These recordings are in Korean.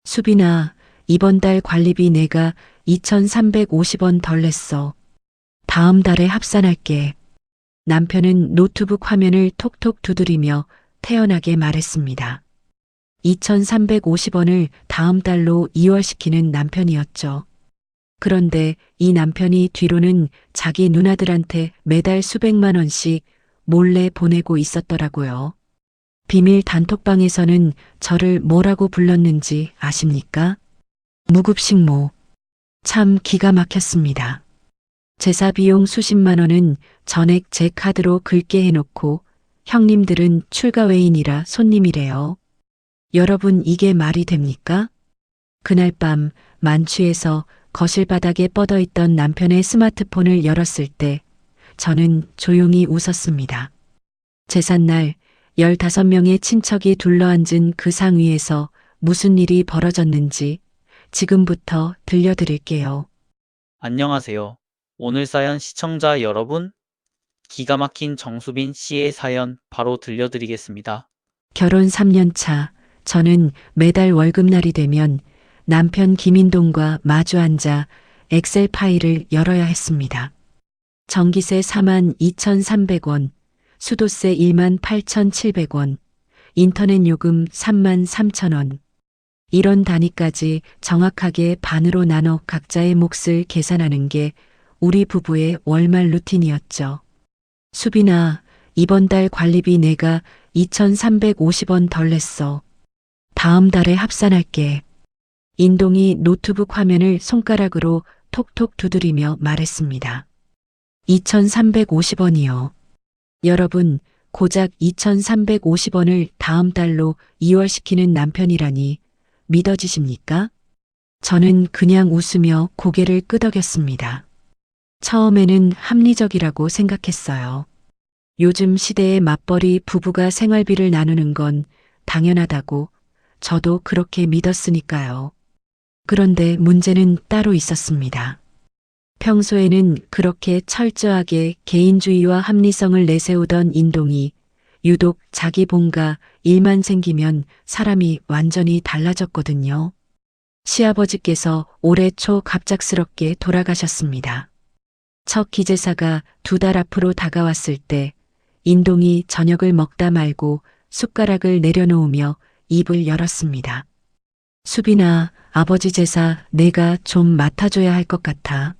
수빈아, 이번 달 관리비 내가 2,350원 덜 냈어. 다음 달에 합산할게. 남편은 노트북 화면을 톡톡 두드리며 태연하게 말했습니다. 2,350원을 다음 달로 이월시키는 남편이었죠. 그런데 이 남편이 뒤로는 자기 누나들한테 매달 수백만 원씩 몰래 보내고 있었더라고요. 비밀 단톡방에서는 저를 뭐라고 불렀는지 아십니까? 무급식모. 참 기가 막혔습니다. 제사 비용 수십만 원은 전액 제 카드로 긁게 해놓고 형님들은 출가 외인이라 손님이래요. 여러분 이게 말이 됩니까? 그날 밤 만취해서 거실 바닥에 뻗어있던 남편의 스마트폰을 열었을 때 저는 조용히 웃었습니다. 제삿날 15명의 친척이 둘러앉은 그 상 위에서 무슨 일이 벌어졌는지 지금부터 들려드릴게요. 안녕하세요. 오늘 사연 시청자 여러분, 기가 막힌 정수빈 씨의 사연 바로 들려드리겠습니다. 결혼 3년 차, 저는 매달 월급날이 되면 남편 김인동과 마주 앉아 엑셀 파일을 열어야 했습니다. 전기세 42,300원, 수도세 18,700원, 인터넷 요금 33,000원. 이런 단위까지 정확하게 반으로 나눠 각자의 몫을 계산하는 게 우리 부부의 월말 루틴이었죠. 수빈아, 이번 달 관리비 내가 2,350원 덜 냈어. 다음 달에 합산할게. 인동이 노트북 화면을 손가락으로 톡톡 두드리며 말했습니다. 2,350원이요. 여러분, 고작 2,350원을 다음 달로 이월시키는 남편이라니 믿어지십니까? 저는 그냥 웃으며 고개를 끄덕였습니다. 처음에는 합리적이라고 생각했어요. 요즘 시대의 맞벌이 부부가 생활비를 나누는 건 당연하다고 저도 그렇게 믿었으니까요. 그런데 문제는 따로 있었습니다. 평소에는 그렇게 철저하게 개인주의와 합리성을 내세우던 인동이 유독 자기 본가 일만 생기면 사람이 완전히 달라졌거든요. 시아버지께서 올해 초 갑작스럽게 돌아가셨습니다. 첫 기제사가 2달 앞으로 다가왔을 때 인동이 저녁을 먹다 말고 숟가락을 내려놓으며 입을 열었습니다. 수빈아, 아버지 제사 내가 좀 맡아줘야 할 것 같아.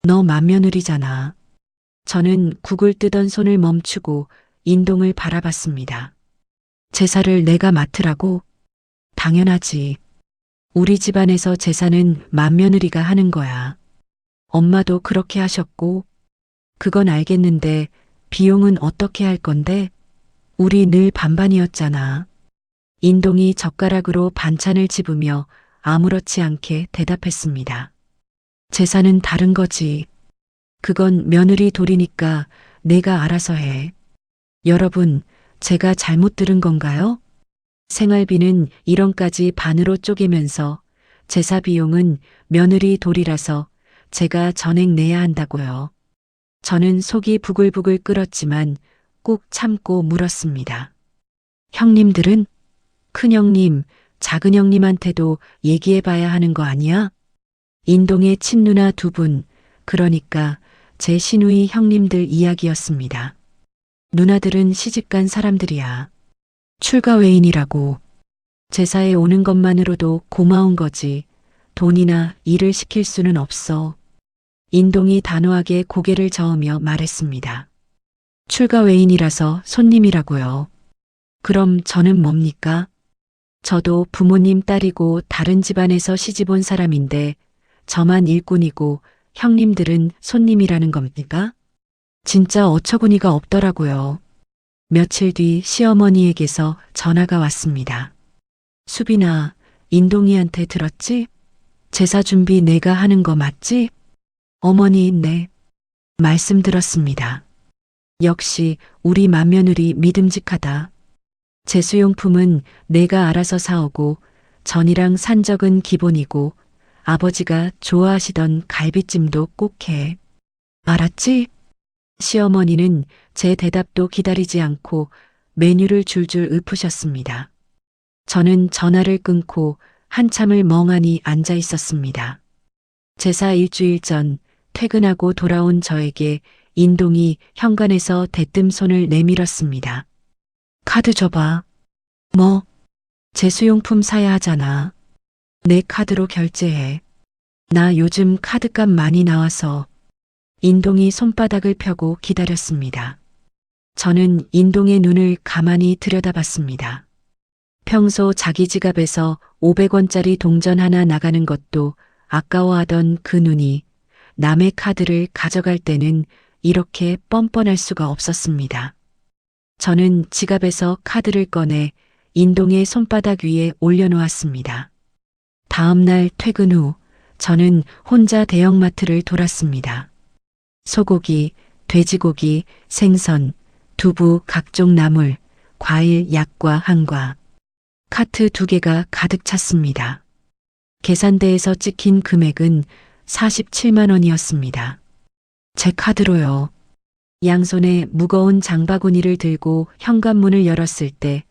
너 맏며느리잖아. 저는 국을 뜨던 손을 멈추고 인동을 바라봤습니다. 제사를 내가 맡으라고? 당연하지. 우리 집안에서 제사는 맏며느리가 하는 거야. 엄마도 그렇게 하셨고, 그건 알겠는데 비용은 어떻게 할 건데? 우리 늘 반반이었잖아. 인동이 젓가락으로 반찬을 집으며 아무렇지 않게 대답했습니다. 제사는 다른 거지. 그건 며느리 도리니까 내가 알아서 해. 여러분, 제가 잘못 들은 건가요? 생활비는 1원까지 반으로 쪼개면서 제사 비용은 며느리 도리라서 제가 전액 내야 한다고요. 저는 속이 부글부글 끓었지만 꾹 참고 물었습니다. 형님들은? 큰형님, 작은형님한테도 얘기해봐야 하는 거 아니야? 인동의 친누나 2분, 그러니까 제 시누이 형님들 이야기였습니다. 누나들은 시집간 사람들이야. 출가 외인이라고. 제사에 오는 것만으로도 고마운 거지. 돈이나 일을 시킬 수는 없어. 인동이 단호하게 고개를 저으며 말했습니다. 출가 외인이라서 손님이라고요. 그럼 저는 뭡니까? 저도 부모님 딸이고 다른 집안에서 시집 온 사람인데 저만 일꾼이고 형님들은 손님이라는 겁니까? 진짜 어처구니가 없더라고요. 며칠 뒤 시어머니에게서 전화가 왔습니다. 수빈아, 인동이한테 들었지? 제사 준비 내가 하는 거 맞지? 어머니, 네. 말씀 들었습니다. 역시 우리 맏며느리 믿음직하다. 제수용품은 내가 알아서 사오고 전이랑 산적은 기본이고 아버지가 좋아하시던 갈비찜도 꼭 해. 알았지? 시어머니는 제 대답도 기다리지 않고 메뉴를 줄줄 읊으셨습니다. 저는 전화를 끊고 한참을 멍하니 앉아 있었습니다. 제사 일주일 전 퇴근하고 돌아온 저에게 인동이 현관에서 대뜸 손을 내밀었습니다. 카드 줘봐. 뭐? 제수용품 사야 하잖아. 내 카드로 결제해. 나 요즘 카드값 많이 나와서. 인동이 손바닥을 펴고 기다렸습니다. 저는 인동의 눈을 가만히 들여다봤습니다. 평소 자기 지갑에서 500원짜리 동전 하나 나가는 것도 아까워하던 그 눈이 남의 카드를 가져갈 때는 이렇게 뻔뻔할 수가 없었습니다. 저는 지갑에서 카드를 꺼내 인동의 손바닥 위에 올려놓았습니다. 다음 날 퇴근 후 저는 혼자 대형마트를 돌았습니다. 소고기, 돼지고기, 생선, 두부, 각종 나물, 과일, 약과 한과. 카트 2개가 가득 찼습니다. 계산대에서 찍힌 금액은 47만 원이었습니다. 제 카드로요. 양손에 무거운 장바구니를 들고 현관문을 열었을 때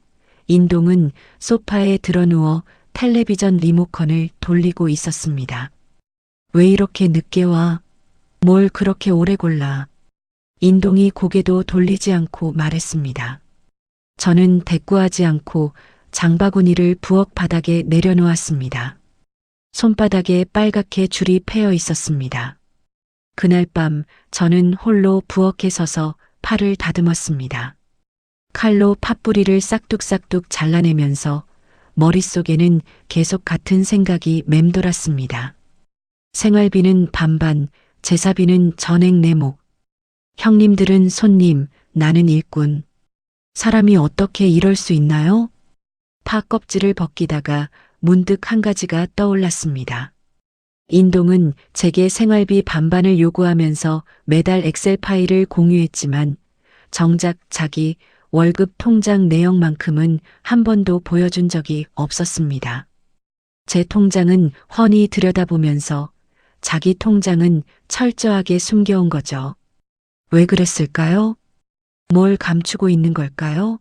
인동은 소파에 드러누워 텔레비전 리모컨을 돌리고 있었습니다. 왜 이렇게 늦게 와? 뭘 그렇게 오래 골라? 인동이 고개도 돌리지 않고 말했습니다. 저는 대꾸하지 않고 장바구니를 부엌 바닥에 내려놓았습니다. 손바닥에 빨갛게 줄이 패여 있었습니다. 그날 밤 저는 홀로 부엌에 서서 팔을 다듬었습니다. 칼로 팥뿌리를 싹둑싹둑 잘라내면서 머릿속에는 계속 같은 생각이 맴돌았습니다. 생활비는 반반, 제사비는 전액 내목. 형님들은 손님, 나는 일꾼. 사람이 어떻게 이럴 수 있나요? 파 껍질을 벗기다가 문득 한 가지가 떠올랐습니다. 인동은 제게 생활비 반반을 요구하면서 매달 엑셀 파일을 공유했지만 정작 자기 월급 통장 내역만큼은 한 번도 보여준 적이 없었습니다. 제 통장은 훤히 들여다보면서 자기 통장은 철저하게 숨겨온 거죠. 왜 그랬을까요? 뭘 감추고 있는 걸까요?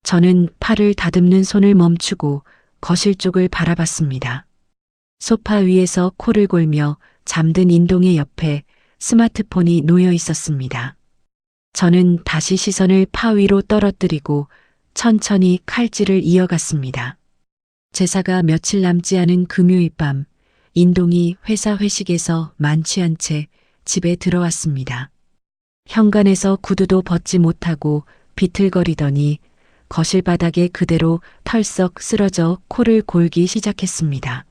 저는 팔을 다듬는 손을 멈추고 거실 쪽을 바라봤습니다. 소파 위에서 코를 골며 잠든 인동의 옆에 스마트폰이 놓여 있었습니다. 저는 다시 시선을 파 위로 떨어뜨리고 천천히 칼질을 이어갔습니다. 제사가 며칠 남지 않은 금요일 밤, 인동이 회사 회식에서 만취한 채 집에 들어왔습니다. 현관에서 구두도 벗지 못하고 비틀거리더니 거실 바닥에 그대로 털썩 쓰러져 코를 골기 시작했습니다.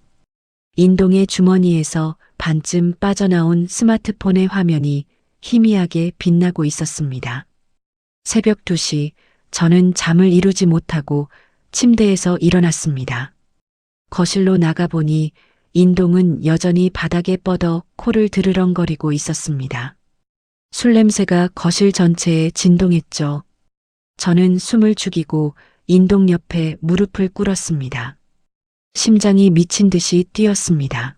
인동의 주머니에서 반쯤 빠져나온 스마트폰의 화면이 희미하게 빛나고 있었습니다. 새벽 2시 저는 잠을 이루지 못하고 침대에서 일어났습니다. 거실로 나가보니 인동은 여전히 바닥에 뻗어 코를 드르렁거리고 있었습니다. 술 냄새가 거실 전체에 진동했죠. 저는 숨을 죽이고 인동 옆에 무릎을 꿇었습니다. 심장이 미친 듯이 뛰었습니다.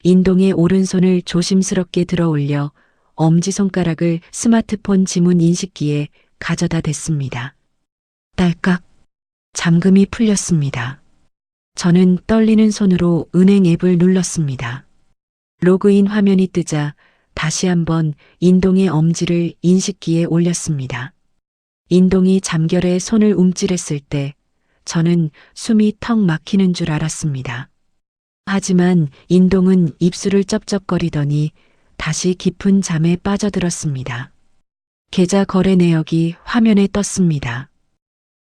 인동의 오른손을 조심스럽게 들어 올려 엄지손가락을 스마트폰 지문 인식기에 가져다 댔습니다. 딸깍. 잠금이 풀렸습니다. 저는 떨리는 손으로 은행 앱을 눌렀습니다. 로그인 화면이 뜨자 다시 한번 인동의 엄지를 인식기에 올렸습니다. 인동이 잠결에 손을 움찔했을 때 저는 숨이 턱 막히는 줄 알았습니다. 하지만 인동은 입술을 쩝쩝거리더니 다시 깊은 잠에 빠져들었습니다. 계좌 거래 내역이 화면에 떴습니다.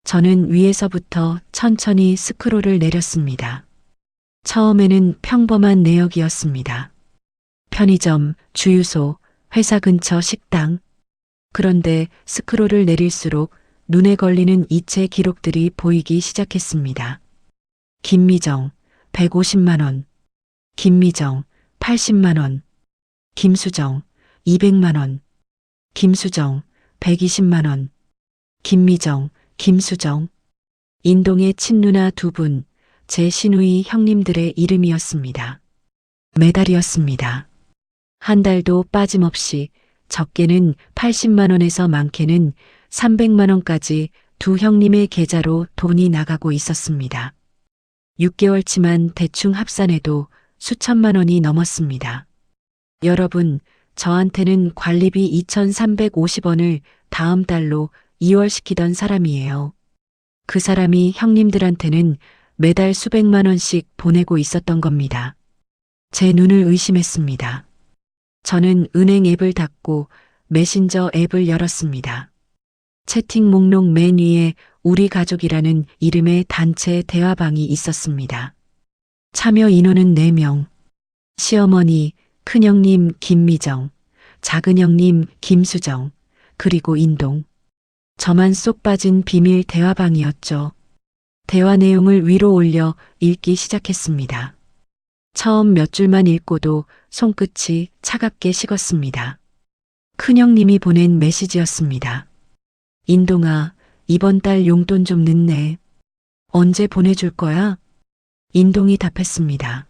저는 위에서부터 천천히 스크롤을 내렸습니다. 처음에는 평범한 내역이었습니다. 편의점, 주유소, 회사 근처 식당. 그런데 스크롤을 내릴수록 눈에 걸리는 이체 기록들이 보이기 시작했습니다. 김미정, 150만 원. 김미정, 80만 원. 김수정, 200만 원. 김수정, 120만 원. 김미정, 김수정. 인동의 친누나 2분, 제 시누이 형님들의 이름이었습니다. 매달이었습니다. 한 달도 빠짐없이 적게는 80만 원에서 많게는 300만 원까지 두 형님의 계좌로 돈이 나가고 있었습니다. 6개월치만 대충 합산해도 수천만 원이 넘었습니다. 여러분, 저한테는 관리비 2,350원을 다음 달로 2월 시키던 사람이에요. 그 사람이 형님들한테는 매달 수백만 원씩 보내고 있었던 겁니다. 제 눈을 의심했습니다. 저는 은행 앱을 닫고 메신저 앱을 열었습니다. 채팅 목록 맨 위에 우리 가족이라는 이름의 단체 대화방이 있었습니다. 참여 인원은 4명. 시어머니, 큰형님 김미정, 작은형님 김수정, 그리고 인동. 저만 쏙 빠진 비밀 대화방이었죠. 대화 내용을 위로 올려 읽기 시작했습니다. 처음 몇 줄만 읽고도 손끝이 차갑게 식었습니다. 큰형님이 보낸 메시지였습니다. 인동아, 이번 달 용돈 좀 늦네. 언제 보내줄 거야? 인동이 답했습니다.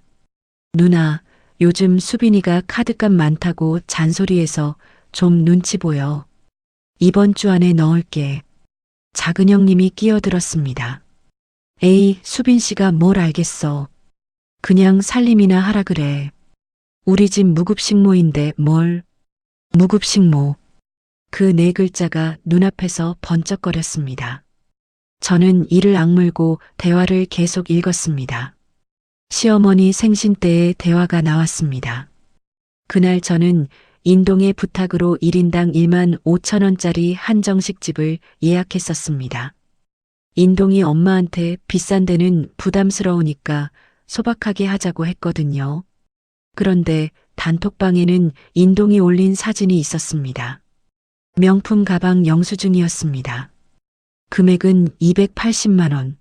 누나, 요즘 수빈이가 카드값 많다고 잔소리해서 좀 눈치 보여. 이번 주 안에 넣을게. 작은형님이 끼어들었습니다. 에이, 수빈 씨가 뭘 알겠어. 그냥 살림이나 하라 그래. 우리 집 무급식모인데 뭘. 무급식모. 그 4글자가 눈앞에서 번쩍거렸습니다. 저는 이를 악물고 대화를 계속 읽었습니다. 시어머니 생신 때의 대화가 나왔습니다. 그날 저는 인동의 부탁으로 1인당 15,000원짜리 한정식집을 예약했었습니다. 인동이 엄마한테 비싼 데는 부담스러우니까 소박하게 하자고 했거든요. 그런데 단톡방에는 인동이 올린 사진이 있었습니다. 명품 가방 영수증이었습니다. 금액은 280만 원.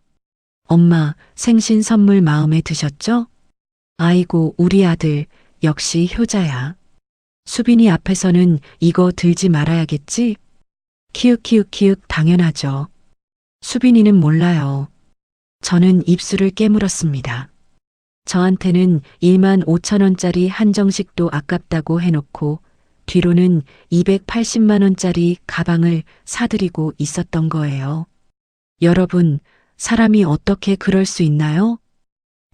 엄마, 생신 선물 마음에 드셨죠? 아이고, 우리 아들, 역시 효자야. 수빈이 앞에서는 이거 들지 말아야겠지? 키읔키읔키읔 당연하죠. 수빈이는 몰라요. 저는 입술을 깨물었습니다. 저한테는 15,000원짜리 한정식도 아깝다고 해놓고 뒤로는 280만 원짜리 가방을 사드리고 있었던 거예요. 여러분, 사람이 어떻게 그럴 수 있나요?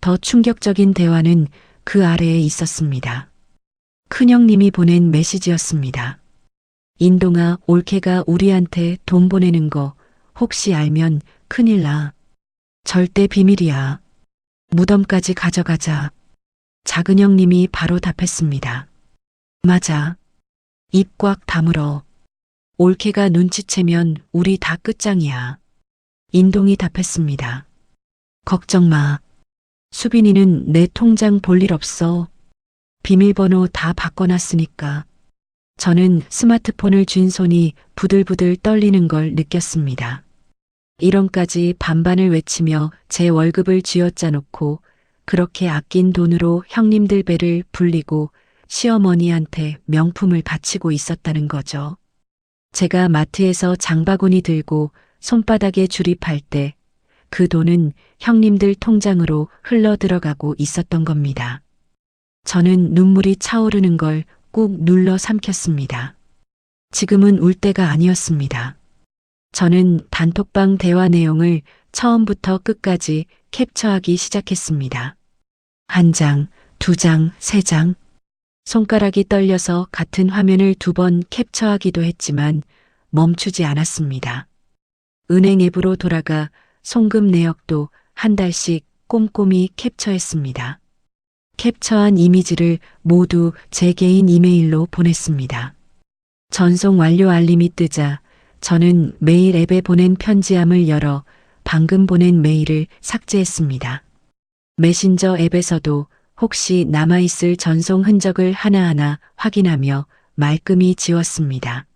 더 충격적인 대화는 그 아래에 있었습니다. 큰형님이 보낸 메시지였습니다. 인동아, 올케가 우리한테 돈 보내는 거 혹시 알면 큰일 나. 절대 비밀이야. 무덤까지 가져가자. 작은형님이 바로 답했습니다. 맞아. 입 꽉 다물어. 올케가 눈치채면 우리 다 끝장이야. 인동이 답했습니다. 걱정 마. 수빈이는 내 통장 볼 일 없어. 비밀번호 다 바꿔놨으니까. 저는 스마트폰을 쥔 손이 부들부들 떨리는 걸 느꼈습니다. 1원까지 반반을 외치며 제 월급을 쥐어짜 놓고 그렇게 아낀 돈으로 형님들 배를 불리고 시어머니한테 명품을 바치고 있었다는 거죠. 제가 마트에서 장바구니 들고 손바닥에 주립할 때 그 돈은 형님들 통장으로 흘러 들어가고 있었던 겁니다. 저는 눈물이 차오르는 걸 꾹 눌러 삼켰습니다. 지금은 울 때가 아니었습니다. 저는 단톡방 대화 내용을 처음부터 끝까지 캡처하기 시작했습니다. 1장, 2장, 3장. 손가락이 떨려서 같은 화면을 2번 캡처하기도 했지만 멈추지 않았습니다. 은행 앱으로 돌아가 송금 내역도 한 달씩 꼼꼼히 캡처했습니다. 캡처한 이미지를 모두 제 개인 이메일로 보냈습니다. 전송 완료 알림이 뜨자 저는 메일 앱에 보낸 편지함을 열어 방금 보낸 메일을 삭제했습니다. 메신저 앱에서도 혹시 남아있을 전송 흔적을 하나하나 확인하며 말끔히 지웠습니다.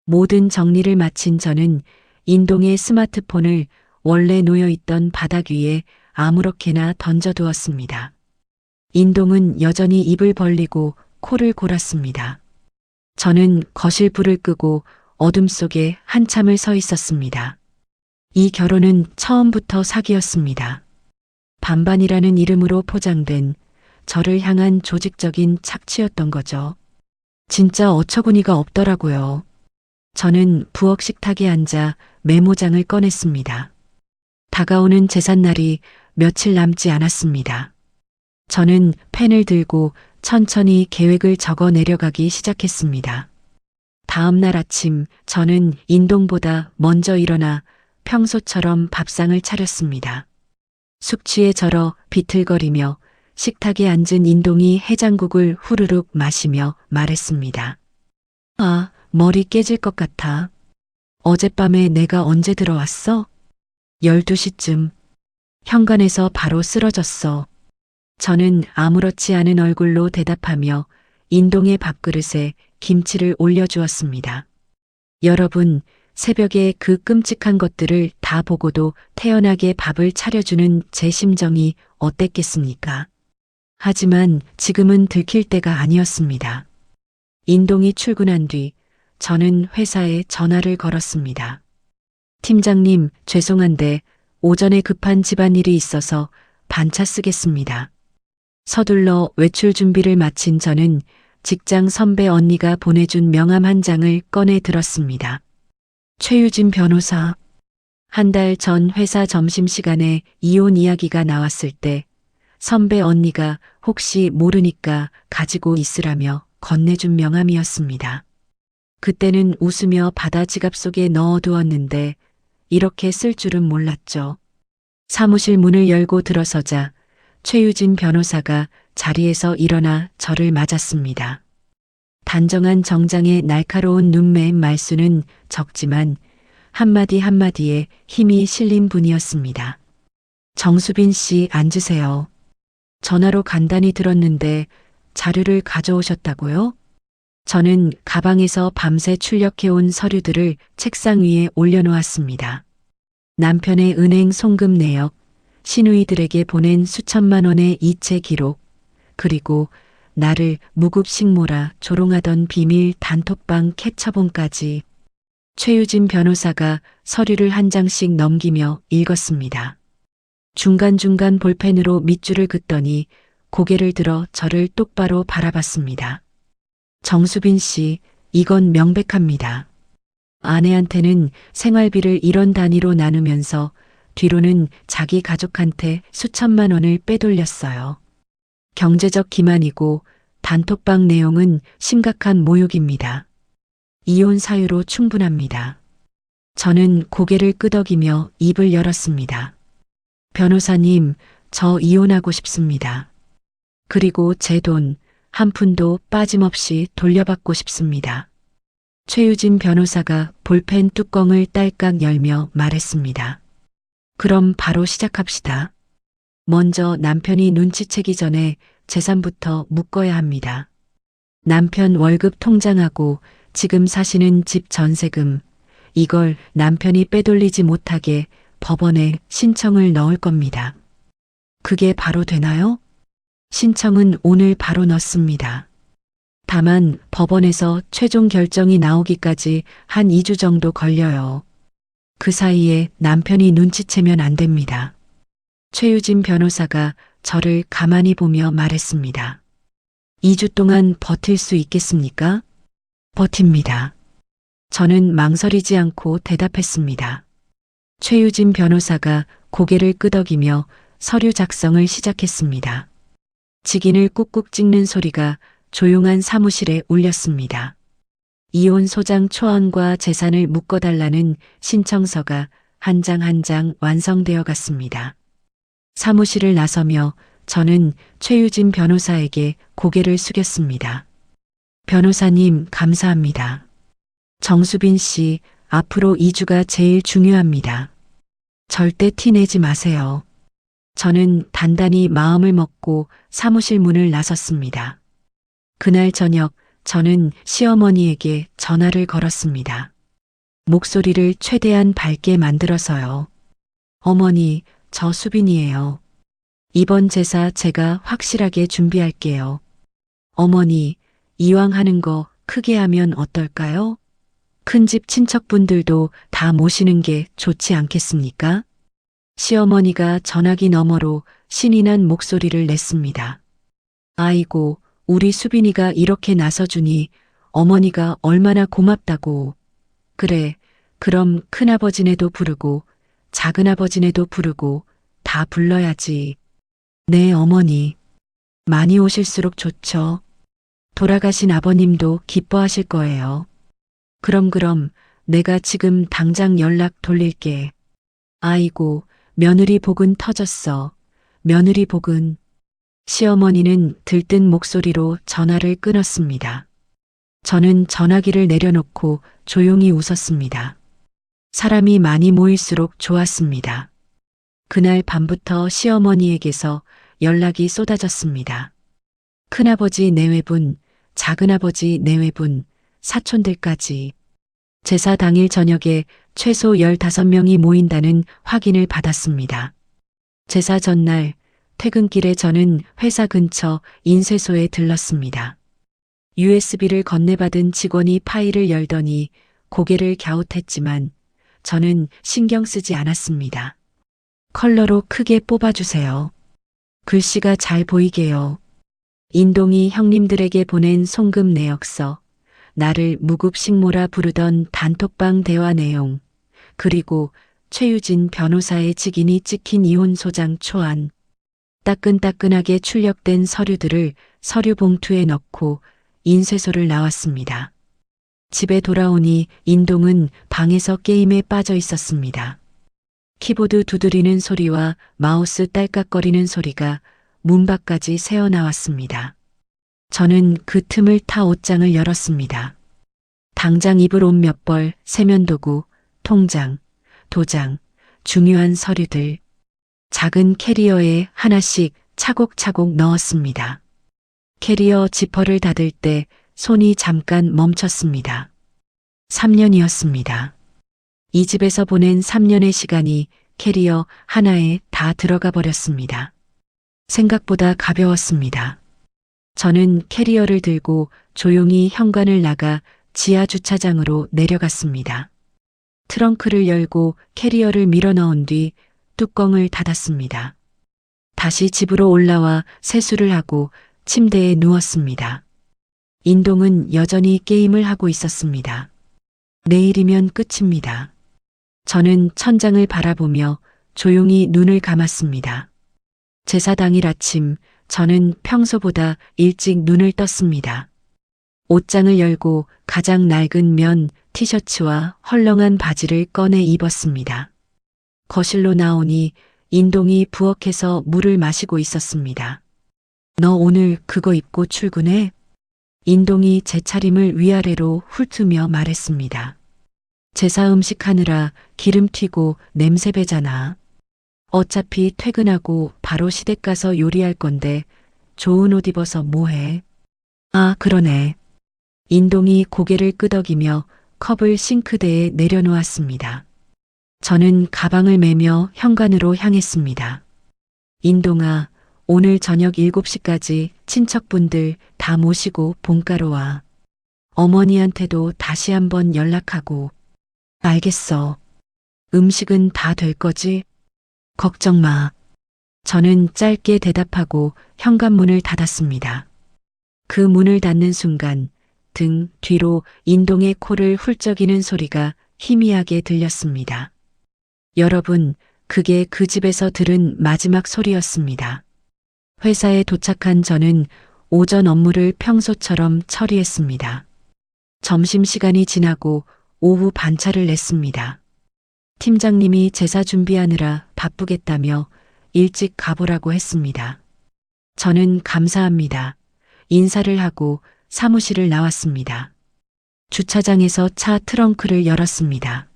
모든 정리를 마친 저는 인동의 스마트폰을 원래 놓여있던 바닥 위에 아무렇게나 던져두었습니다. 인동은 여전히 입을 벌리고 코를 골았습니다. 저는 거실 불을 끄고 어둠 속에 한참을 서 있었습니다. 이 결혼은 처음부터 사기였습니다. 반반이라는 이름으로 포장된 저를 향한 조직적인 착취였던 거죠. 진짜 어처구니가 없더라고요. 저는 부엌 식탁에 앉아 메모장을 꺼냈습니다. 다가오는 제삿날이 며칠 남지 않았습니다. 저는 펜을 들고 천천히 계획을 적어 내려가기 시작했습니다. 다음 날 아침 저는 인동보다 먼저 일어나 평소처럼 밥상을 차렸습니다. 숙취에 절어 비틀거리며 식탁에 앉은 인동이 해장국을 후루룩 마시며 말했습니다. 아, 머리 깨질 것 같아. 어젯밤에 내가 언제 들어왔어? 12시쯤. 현관에서 바로 쓰러졌어. 저는 아무렇지 않은 얼굴로 대답하며 인동의 밥그릇에 김치를 올려주었습니다. 여러분, 새벽에 그 끔찍한 것들을 다 보고도 태연하게 밥을 차려주는 제 심정이 어땠겠습니까? 하지만 지금은 들킬 때가 아니었습니다. 인동이 출근한 뒤 저는 회사에 전화를 걸었습니다. 팀장님, 죄송한데 오전에 급한 집안일이 있어서 반차 쓰겠습니다. 서둘러 외출 준비를 마친 저는 직장 선배 언니가 보내준 명함 한 장을 꺼내 들었습니다. 최유진 변호사. 한 달 전 회사 점심시간에 이혼 이야기가 나왔을 때 선배 언니가 혹시 모르니까 가지고 있으라며 건네준 명함이었습니다. 그때는 웃으며 받아 지갑 속에 넣어두었는데 이렇게 쓸 줄은 몰랐죠. 사무실 문을 열고 들어서자 최유진 변호사가 자리에서 일어나 저를 맞았습니다. 단정한 정장의 날카로운 눈매의 말수는 적지만 한마디 한마디에 힘이 실린 분이었습니다. 정수빈 씨, 앉으세요. 전화로 간단히 들었는데 자료를 가져오셨다고요? 저는 가방에서 밤새 출력해온 서류들을 책상 위에 올려놓았습니다. 남편의 은행 송금 내역, 시누이들에게 보낸 수천만 원의 이체 기록, 그리고 나를 무급식모라 조롱하던 비밀 단톡방 캡처본까지. 최유진 변호사가 서류를 한 장씩 넘기며 읽었습니다. 중간중간 볼펜으로 밑줄을 긋더니 고개를 들어 저를 똑바로 바라봤습니다. 정수빈 씨, 이건 명백합니다. 아내한테는 생활비를 1원 단위로 나누면서 뒤로는 자기 가족한테 수천만 원을 빼돌렸어요. 경제적 기만이고 단톡방 내용은 심각한 모욕입니다. 이혼 사유로 충분합니다. 저는 고개를 끄덕이며 입을 열었습니다. 변호사님, 저 이혼하고 싶습니다. 그리고 제 돈 한 푼도 빠짐없이 돌려받고 싶습니다. 최유진 변호사가 볼펜 뚜껑을 딸깍 열며 말했습니다. 그럼 바로 시작합시다. 먼저 남편이 눈치채기 전에 재산부터 묶어야 합니다. 남편 월급 통장하고 지금 사시는 집 전세금, 이걸 남편이 빼돌리지 못하게 법원에 신청을 넣을 겁니다. 그게 바로 되나요? 신청은 오늘 바로 넣습니다. 다만 법원에서 최종 결정이 나오기까지 한 2주 정도 걸려요. 그 사이에 남편이 눈치채면 안 됩니다. 최유진 변호사가 저를 가만히 보며 말했습니다. 2주 동안 버틸 수 있겠습니까? 버팁니다. 저는 망설이지 않고 대답했습니다. 최유진 변호사가 고개를 끄덕이며 서류 작성을 시작했습니다. 직인을 꾹꾹 찍는 소리가 조용한 사무실에 울렸습니다. 이혼 소장 초안과 재산을 묶어달라는 신청서가 한 장 한 장 완성되어 갔습니다. 사무실을 나서며 저는 최유진 변호사에게 고개를 숙였습니다. 변호사님, 감사합니다. 정수빈 씨, 앞으로 2주가 제일 중요합니다. 절대 티내지 마세요. 저는 단단히 마음을 먹고 사무실 문을 나섰습니다. 그날 저녁 저는 시어머니에게 전화를 걸었습니다. 목소리를 최대한 밝게 만들어서요. 어머니, 저 수빈이에요. 이번 제사 제가 확실하게 준비할게요. 어머니, 이왕 하는 거 크게 하면 어떨까요? 큰집 친척분들도 다 모시는 게 좋지 않겠습니까? 시어머니가 전화기 너머로 신이 난 목소리를 냈습니다. 아이고, 우리 수빈이가 이렇게 나서주니 어머니가 얼마나 고맙다고. 그래, 그럼 큰아버지네도 부르고 작은아버지네도 부르고 다 불러야지. 네, 어머니. 많이 오실수록 좋죠. 돌아가신 아버님도 기뻐하실 거예요. 그럼 내가 지금 당장 연락 돌릴게. 아이고, 며느리 복은 터졌어. 며느리 복은. 시어머니는 들뜬 목소리로 전화를 끊었습니다. 저는 전화기를 내려놓고 조용히 웃었습니다. 사람이 많이 모일수록 좋았습니다. 그날 밤부터 시어머니에게서 연락이 쏟아졌습니다. 큰아버지 내외분, 작은아버지 내외분, 사촌들까지. 제사 당일 저녁에 최소 15명이 모인다는 확인을 받았습니다. 제사 전날 퇴근길에 저는 회사 근처 인쇄소에 들렀습니다. USB를 건네받은 직원이 파일을 열더니 고개를 갸웃했지만 저는 신경 쓰지 않았습니다. 컬러로 크게 뽑아주세요. 글씨가 잘 보이게요. 인동이 형님들에게 보낸 송금 내역서, 나를 무급식모라 부르던 단톡방 대화 내용, 그리고 최유진 변호사의 직인이 찍힌 이혼소장 초안, 따끈따끈하게 출력된 서류들을 서류 봉투에 넣고 인쇄소를 나왔습니다. 집에 돌아오니 인동은 방에서 게임에 빠져 있었습니다. 키보드 두드리는 소리와 마우스 딸깍거리는 소리가 문 밖까지 새어나왔습니다. 저는 그 틈을 타 옷장을 열었습니다. 당장 입을 옷 몇 벌, 세면도구, 통장, 도장, 중요한 서류들, 작은 캐리어에 하나씩 차곡차곡 넣었습니다. 캐리어 지퍼를 닫을 때 손이 잠깐 멈췄습니다. 3년이었습니다. 이 집에서 보낸 3년의 시간이 캐리어 하나에 다 들어가 버렸습니다. 생각보다 가벼웠습니다. 저는 캐리어를 들고 조용히 현관을 나가 지하 주차장으로 내려갔습니다. 트렁크를 열고 캐리어를 밀어 넣은 뒤 뚜껑을 닫았습니다. 다시 집으로 올라와 세수를 하고 침대에 누웠습니다. 인동은 여전히 게임을 하고 있었습니다. 내일이면 끝입니다. 저는 천장을 바라보며 조용히 눈을 감았습니다. 제사 당일 아침 저는 평소보다 일찍 눈을 떴습니다. 옷장을 열고 가장 낡은 면 티셔츠와 헐렁한 바지를 꺼내 입었습니다. 거실로 나오니 인동이 부엌에서 물을 마시고 있었습니다. 너 오늘 그거 입고 출근해? 인동이 제 차림을 위아래로 훑으며 말했습니다. 제사 음식 하느라 기름 튀고 냄새 배잖아. 어차피 퇴근하고 바로 시댁 가서 요리할 건데 좋은 옷 입어서 뭐해? 아, 그러네. 인동이 고개를 끄덕이며 컵을 싱크대에 내려놓았습니다. 저는 가방을 메며 현관으로 향했습니다. 인동아, 오늘 저녁 7시까지 친척분들 다 모시고 본가로 와. 어머니한테도 다시 한번 연락하고. 알겠어. 음식은 다 될 거지? 걱정 마. 저는 짧게 대답하고 현관문을 닫았습니다. 그 문을 닫는 순간 등 뒤로 인동의 코를 훌쩍이는 소리가 희미하게 들렸습니다. 여러분, 그게 그 집에서 들은 마지막 소리였습니다. 회사에 도착한 저는 오전 업무를 평소처럼 처리했습니다. 점심시간이 지나고 오후 반차를 냈습니다. 팀장님이 제사 준비하느라 바쁘겠다며 일찍 가보라고 했습니다. 저는 감사합니다. 인사를 하고 사무실을 나왔습니다. 주차장에서 차 트렁크를 열었습니다.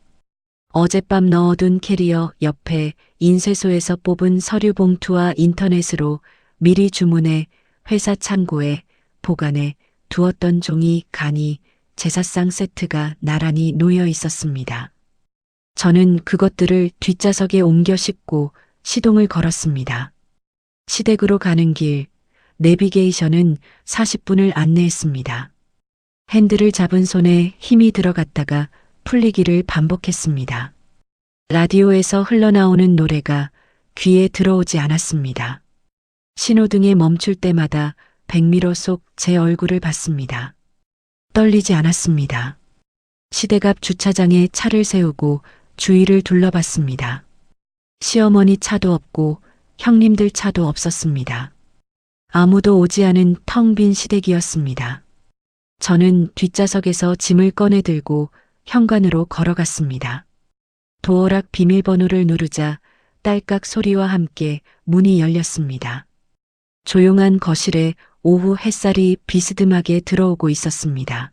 어젯밤 넣어둔 캐리어 옆에 인쇄소에서 뽑은 서류 봉투와 인터넷으로 미리 주문해 회사 창고에 보관해 두었던 종이, 간이, 제사상 세트가 나란히 놓여 있었습니다. 저는 그것들을 뒷좌석에 옮겨 싣고 시동을 걸었습니다. 시댁으로 가는 길, 내비게이션은 40분을 안내했습니다. 핸들을 잡은 손에 힘이 들어갔다가 풀리기를 반복했습니다. 라디오에서 흘러나오는 노래가 귀에 들어오지 않았습니다. 신호등에 멈출 때마다 백미러 속 제 얼굴을 봤습니다. 떨리지 않았습니다. 시댁 앞 주차장에 차를 세우고 주위를 둘러봤습니다. 시어머니 차도 없고 형님들 차도 없었습니다. 아무도 오지 않은 텅 빈 시댁이었습니다. 저는 뒷좌석에서 짐을 꺼내 들고 현관으로 걸어갔습니다. 도어락 비밀번호를 누르자 딸깍 소리와 함께 문이 열렸습니다. 조용한 거실에 오후 햇살이 비스듬하게 들어오고 있었습니다.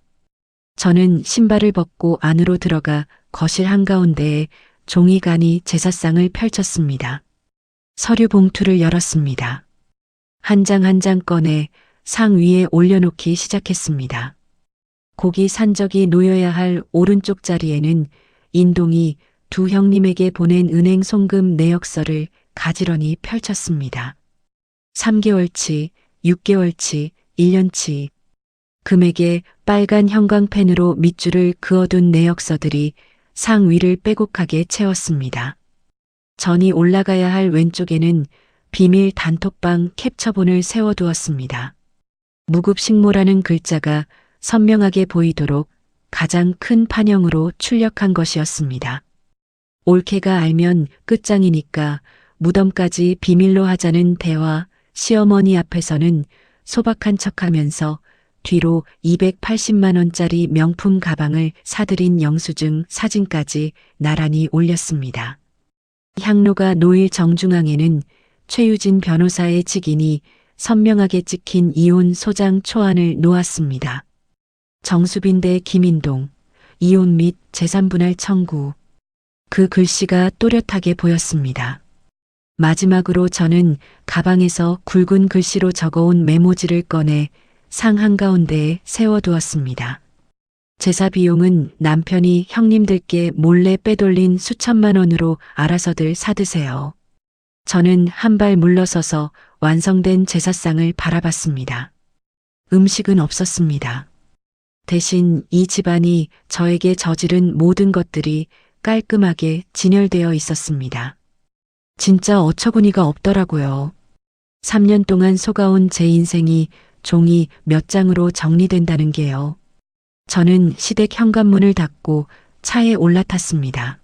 저는 신발을 벗고 안으로 들어가 거실 한가운데에 종이간이 제사상을 펼쳤습니다. 서류 봉투를 열었습니다. 한 장 한 장 꺼내 상 위에 올려놓기 시작했습니다. 고기 산적이 놓여야 할 오른쪽 자리에는 인동이 두 형님에게 보낸 은행 송금 내역서를 가지런히 펼쳤습니다. 3개월치, 6개월치, 1년치. 금액에 빨간 형광펜으로 밑줄을 그어둔 내역서들이 상 위를 빼곡하게 채웠습니다. 전이 올라가야 할 왼쪽에는 비밀 단톡방 캡처본을 세워두었습니다. 무급식모라는 글자가 선명하게 보이도록 가장 큰 판형으로 출력한 것이었습니다. 올케가 알면 끝장이니까 무덤까지 비밀로 하자는 대화, 시어머니 앞에서는 소박한 척하면서 뒤로 280만 원짜리 명품 가방을 사들인 영수증 사진까지 나란히 올렸습니다. 향로가 놓일 정중앙에는 최유진 변호사의 직인이 선명하게 찍힌 이혼 소장 초안을 놓았습니다. 정수빈 대 김인동, 이혼 및 재산분할 청구. 그 글씨가 또렷하게 보였습니다. 마지막으로 저는 가방에서 굵은 글씨로 적어온 메모지를 꺼내 상 한가운데에 세워두었습니다. 제사 비용은 남편이 형님들께 몰래 빼돌린 수천만 원으로 알아서들 사드세요. 저는 한 발 물러서서 완성된 제사상을 바라봤습니다. 음식은 없었습니다. 대신 이 집안이 저에게 저지른 모든 것들이 깔끔하게 진열되어 있었습니다. 진짜 어처구니가 없더라고요. 3년 동안 속아온 제 인생이 종이 몇 장으로 정리된다는 게요. 저는 시댁 현관문을 닫고 차에 올라탔습니다.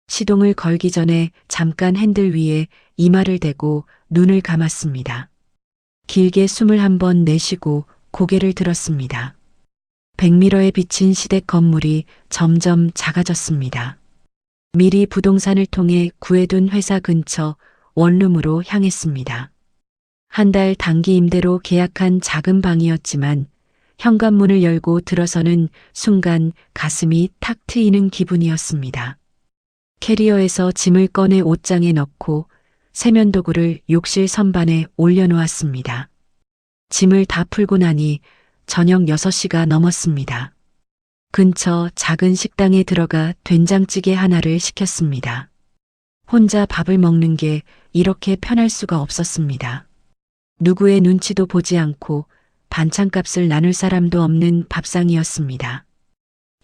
시동을 걸기 전에 잠깐 핸들 위에 이마를 대고 눈을 감았습니다. 길게 숨을 한번 내쉬고 고개를 들었습니다. 백미러에 비친 시댁 건물이 점점 작아졌습니다. 미리 부동산을 통해 구해둔 회사 근처 원룸으로 향했습니다. 한 달 단기 임대로 계약한 작은 방이었지만 현관문을 열고 들어서는 순간 가슴이 탁 트이는 기분이었습니다. 캐리어에서 짐을 꺼내 옷장에 넣고 세면도구를 욕실 선반에 올려놓았습니다. 짐을 다 풀고 나니 저녁 6시가 넘었습니다. 근처 작은 식당에 들어가 된장찌개 하나를 시켰습니다. 혼자 밥을 먹는 게 이렇게 편할 수가 없었습니다. 누구의 눈치도 보지 않고 반찬값을 나눌 사람도 없는 밥상이었습니다.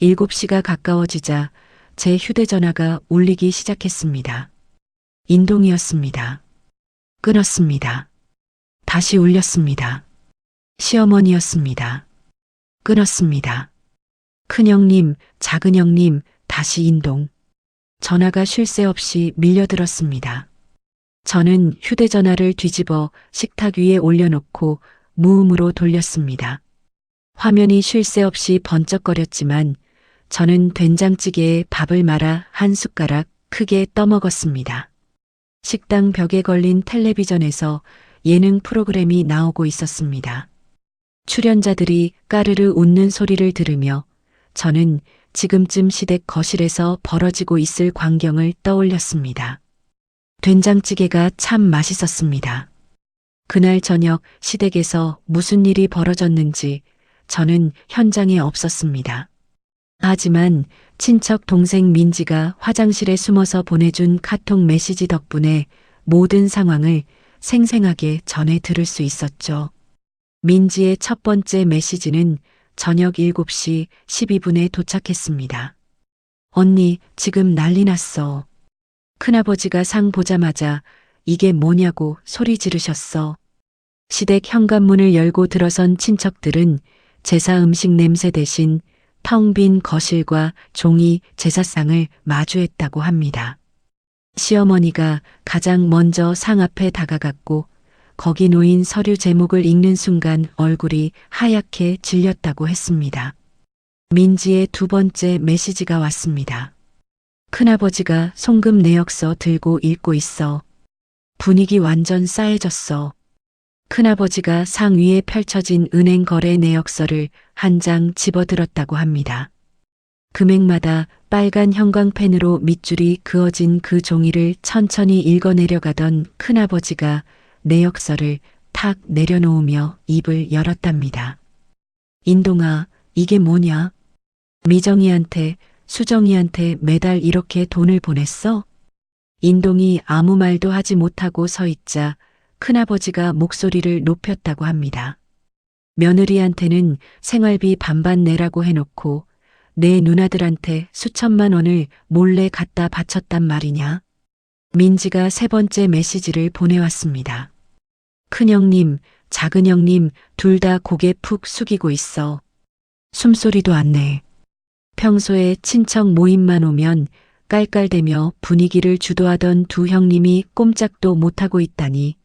7시가 가까워지자 제 휴대전화가 울리기 시작했습니다. 인동이었습니다. 끊었습니다. 다시 울렸습니다. 시어머니였습니다. 끊었습니다. 큰형님, 작은형님, 다시 인동. 전화가 쉴 새 없이 밀려들었습니다. 저는 휴대전화를 뒤집어 식탁 위에 올려놓고 무음으로 돌렸습니다. 화면이 쉴 새 없이 번쩍거렸지만 저는 된장찌개에 밥을 말아 한 숟가락 크게 떠먹었습니다. 식당 벽에 걸린 텔레비전에서 예능 프로그램이 나오고 있었습니다. 출연자들이 까르르 웃는 소리를 들으며 저는 지금쯤 시댁 거실에서 벌어지고 있을 광경을 떠올렸습니다. 된장찌개가 참 맛있었습니다. 그날 저녁 시댁에서 무슨 일이 벌어졌는지 저는 현장에 없었습니다. 하지만 친척 동생 민지가 화장실에 숨어서 보내준 카톡 메시지 덕분에 모든 상황을 생생하게 전해 들을 수 있었죠. 민지의 첫 번째 메시지는 저녁 7시 12분에 도착했습니다. 언니, 지금 난리 났어. 큰아버지가 상 보자마자 이게 뭐냐고 소리 지르셨어. 시댁 현관문을 열고 들어선 친척들은 제사 음식 냄새 대신 텅 빈 거실과 종이 제사상을 마주했다고 합니다. 시어머니가 가장 먼저 상 앞에 다가갔고 거기 놓인 서류 제목을 읽는 순간 얼굴이 하얗게 질렸다고 했습니다. 민지의 두 번째 메시지가 왔습니다. 큰아버지가 송금 내역서 들고 읽고 있어. 분위기 완전 싸해졌어. 큰아버지가 상 위에 펼쳐진 은행 거래 내역서를 한 장 집어들었다고 합니다. 금액마다 빨간 형광펜으로 밑줄이 그어진 그 종이를 천천히 읽어내려가던 큰아버지가 내역서를 탁 내려놓으며 입을 열었답니다. 인동아, 이게 뭐냐? 미정이한테, 수정이한테 매달 이렇게 돈을 보냈어? 인동이 아무 말도 하지 못하고 서 있자 큰아버지가 목소리를 높였다고 합니다. 며느리한테는 생활비 반반 내라고 해놓고 내 누나들한테 수천만 원을 몰래 갖다 바쳤단 말이냐? 민지가 세 번째 메시지를 보내왔습니다. 큰형님, 작은형님 둘 다 고개 푹 숙이고 있어. 숨소리도 안 내. 평소에 친척 모임만 오면 깔깔대며 분위기를 주도하던 두 형님이 꼼짝도 못하고 있다니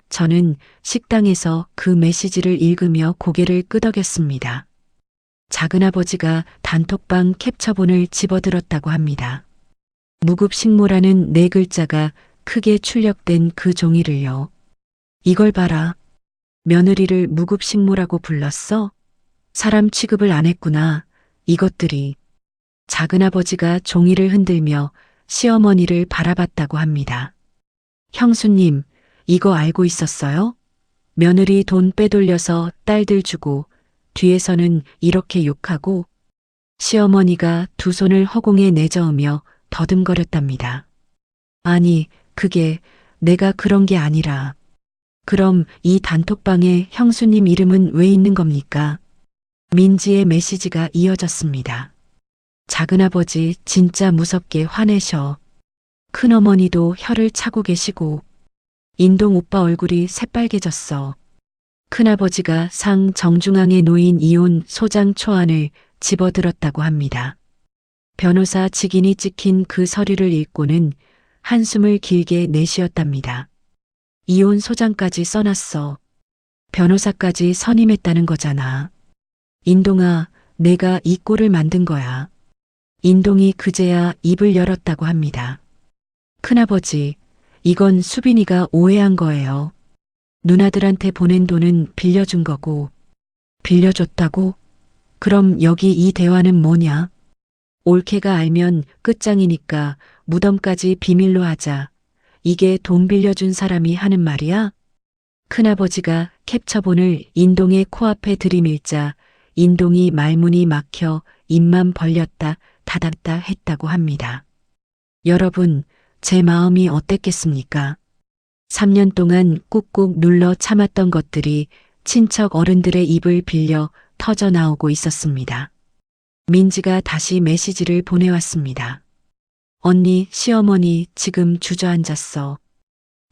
저는 식당에서 그 메시지를 읽으며 고개를 끄덕였습니다. 작은아버지가 단톡방 캡처본을 집어들었다고 합니다. 무급식모라는 네 글자가 크게 출력된 그 종이를요. 이걸 봐라. 며느리를 무급식모라고 불렀어? 사람 취급을 안 했구나. 이것들이. 작은아버지가 종이를 흔들며 시어머니를 바라봤다고 합니다. 형수님, 이거 알고 있었어요? 며느리 돈 빼돌려서 딸들 주고 뒤에서는 이렇게 욕하고 시어머니가 두 손을 허공에 내저으며 더듬거렸답니다. 아니, 그게 내가 그런 게 아니라. 그럼 이 단톡방에 형수님 이름은 왜 있는 겁니까? 민지의 메시지가 이어졌습니다. 작은아버지 진짜 무섭게 화내셔. 큰어머니도 혀를 차고 계시고 인동 오빠 얼굴이 새빨개졌어. 큰아버지가 상 정중앙에 놓인 이혼 소장 초안을 집어들었다고 합니다. 변호사 직인이 찍힌 그 서류를 읽고는 한숨을 길게 내쉬었답니다. 이혼 소장까지 써놨어. 변호사까지 선임했다는 거잖아. 인동아, 내가 이 꼴을 만든 거야. 인동이 그제야 입을 열었다고 합니다. 큰아버지, 이건 수빈이가 오해한 거예요. 누나들한테 보낸 돈은 빌려준 거고. 빌려줬다고? 그럼 여기 이 대화는 뭐냐? 올케가 알면 끝장이니까 무덤까지 비밀로 하자. 이게 돈 빌려준 사람이 하는 말이야? 큰아버지가 캡처본을 인동의 코앞에 들이밀자 인동이 말문이 막혀 입만 벌렸다 닫았다 했다고 합니다. 여러분, 제 마음이 어땠겠습니까? 3년 동안 꾹꾹 눌러 참았던 것들이 친척 어른들의 입을 빌려 터져 나오고 있었습니다. 민지가 다시 메시지를 보내왔습니다. 언니, 시어머니 지금 주저앉았어.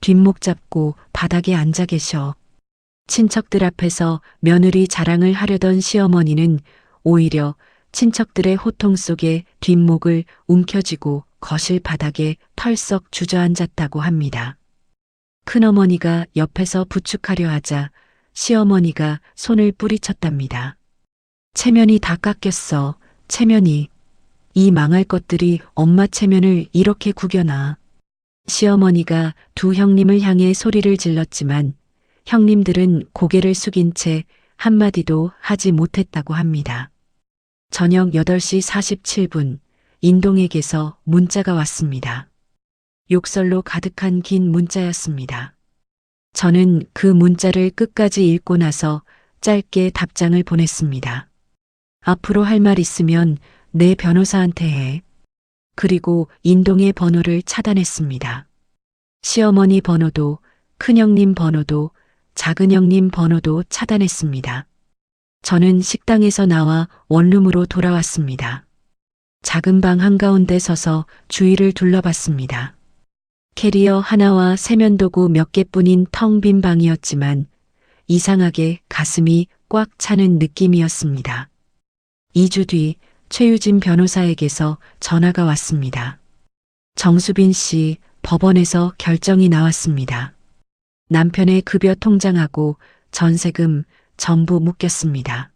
뒷목 잡고 바닥에 앉아 계셔. 친척들 앞에서 며느리 자랑을 하려던 시어머니는 오히려 친척들의 호통 속에 뒷목을 움켜쥐고 거실 바닥에 털썩 주저앉았다고 합니다. 큰어머니가 옆에서 부축하려 하자 시어머니가 손을 뿌리쳤답니다. 체면이 다 깎였어. 체면이. 이 망할 것들이 엄마 체면을 이렇게 구겨놔. 시어머니가 두 형님을 향해 소리를 질렀지만 형님들은 고개를 숙인 채 한마디도 하지 못했다고 합니다. 저녁 8시 47분 인동에게서 문자가 왔습니다. 욕설로 가득한 긴 문자였습니다. 저는 그 문자를 끝까지 읽고 나서 짧게 답장을 보냈습니다. 앞으로 할 말 있으면 내 변호사한테 해. 그리고 인동의 번호를 차단했습니다. 시어머니 번호도, 큰형님 번호도, 작은형님 번호도 차단했습니다. 저는 식당에서 나와 원룸으로 돌아왔습니다. 작은 방 한가운데 서서 주위를 둘러봤습니다. 캐리어 하나와 세면도구 몇 개뿐인 텅 빈 방이었지만 이상하게 가슴이 꽉 차는 느낌이었습니다. 2주 뒤 최유진 변호사에게서 전화가 왔습니다. 정수빈 씨, 법원에서 결정이 나왔습니다. 남편의 급여 통장하고 전세금 전부 묶였습니다.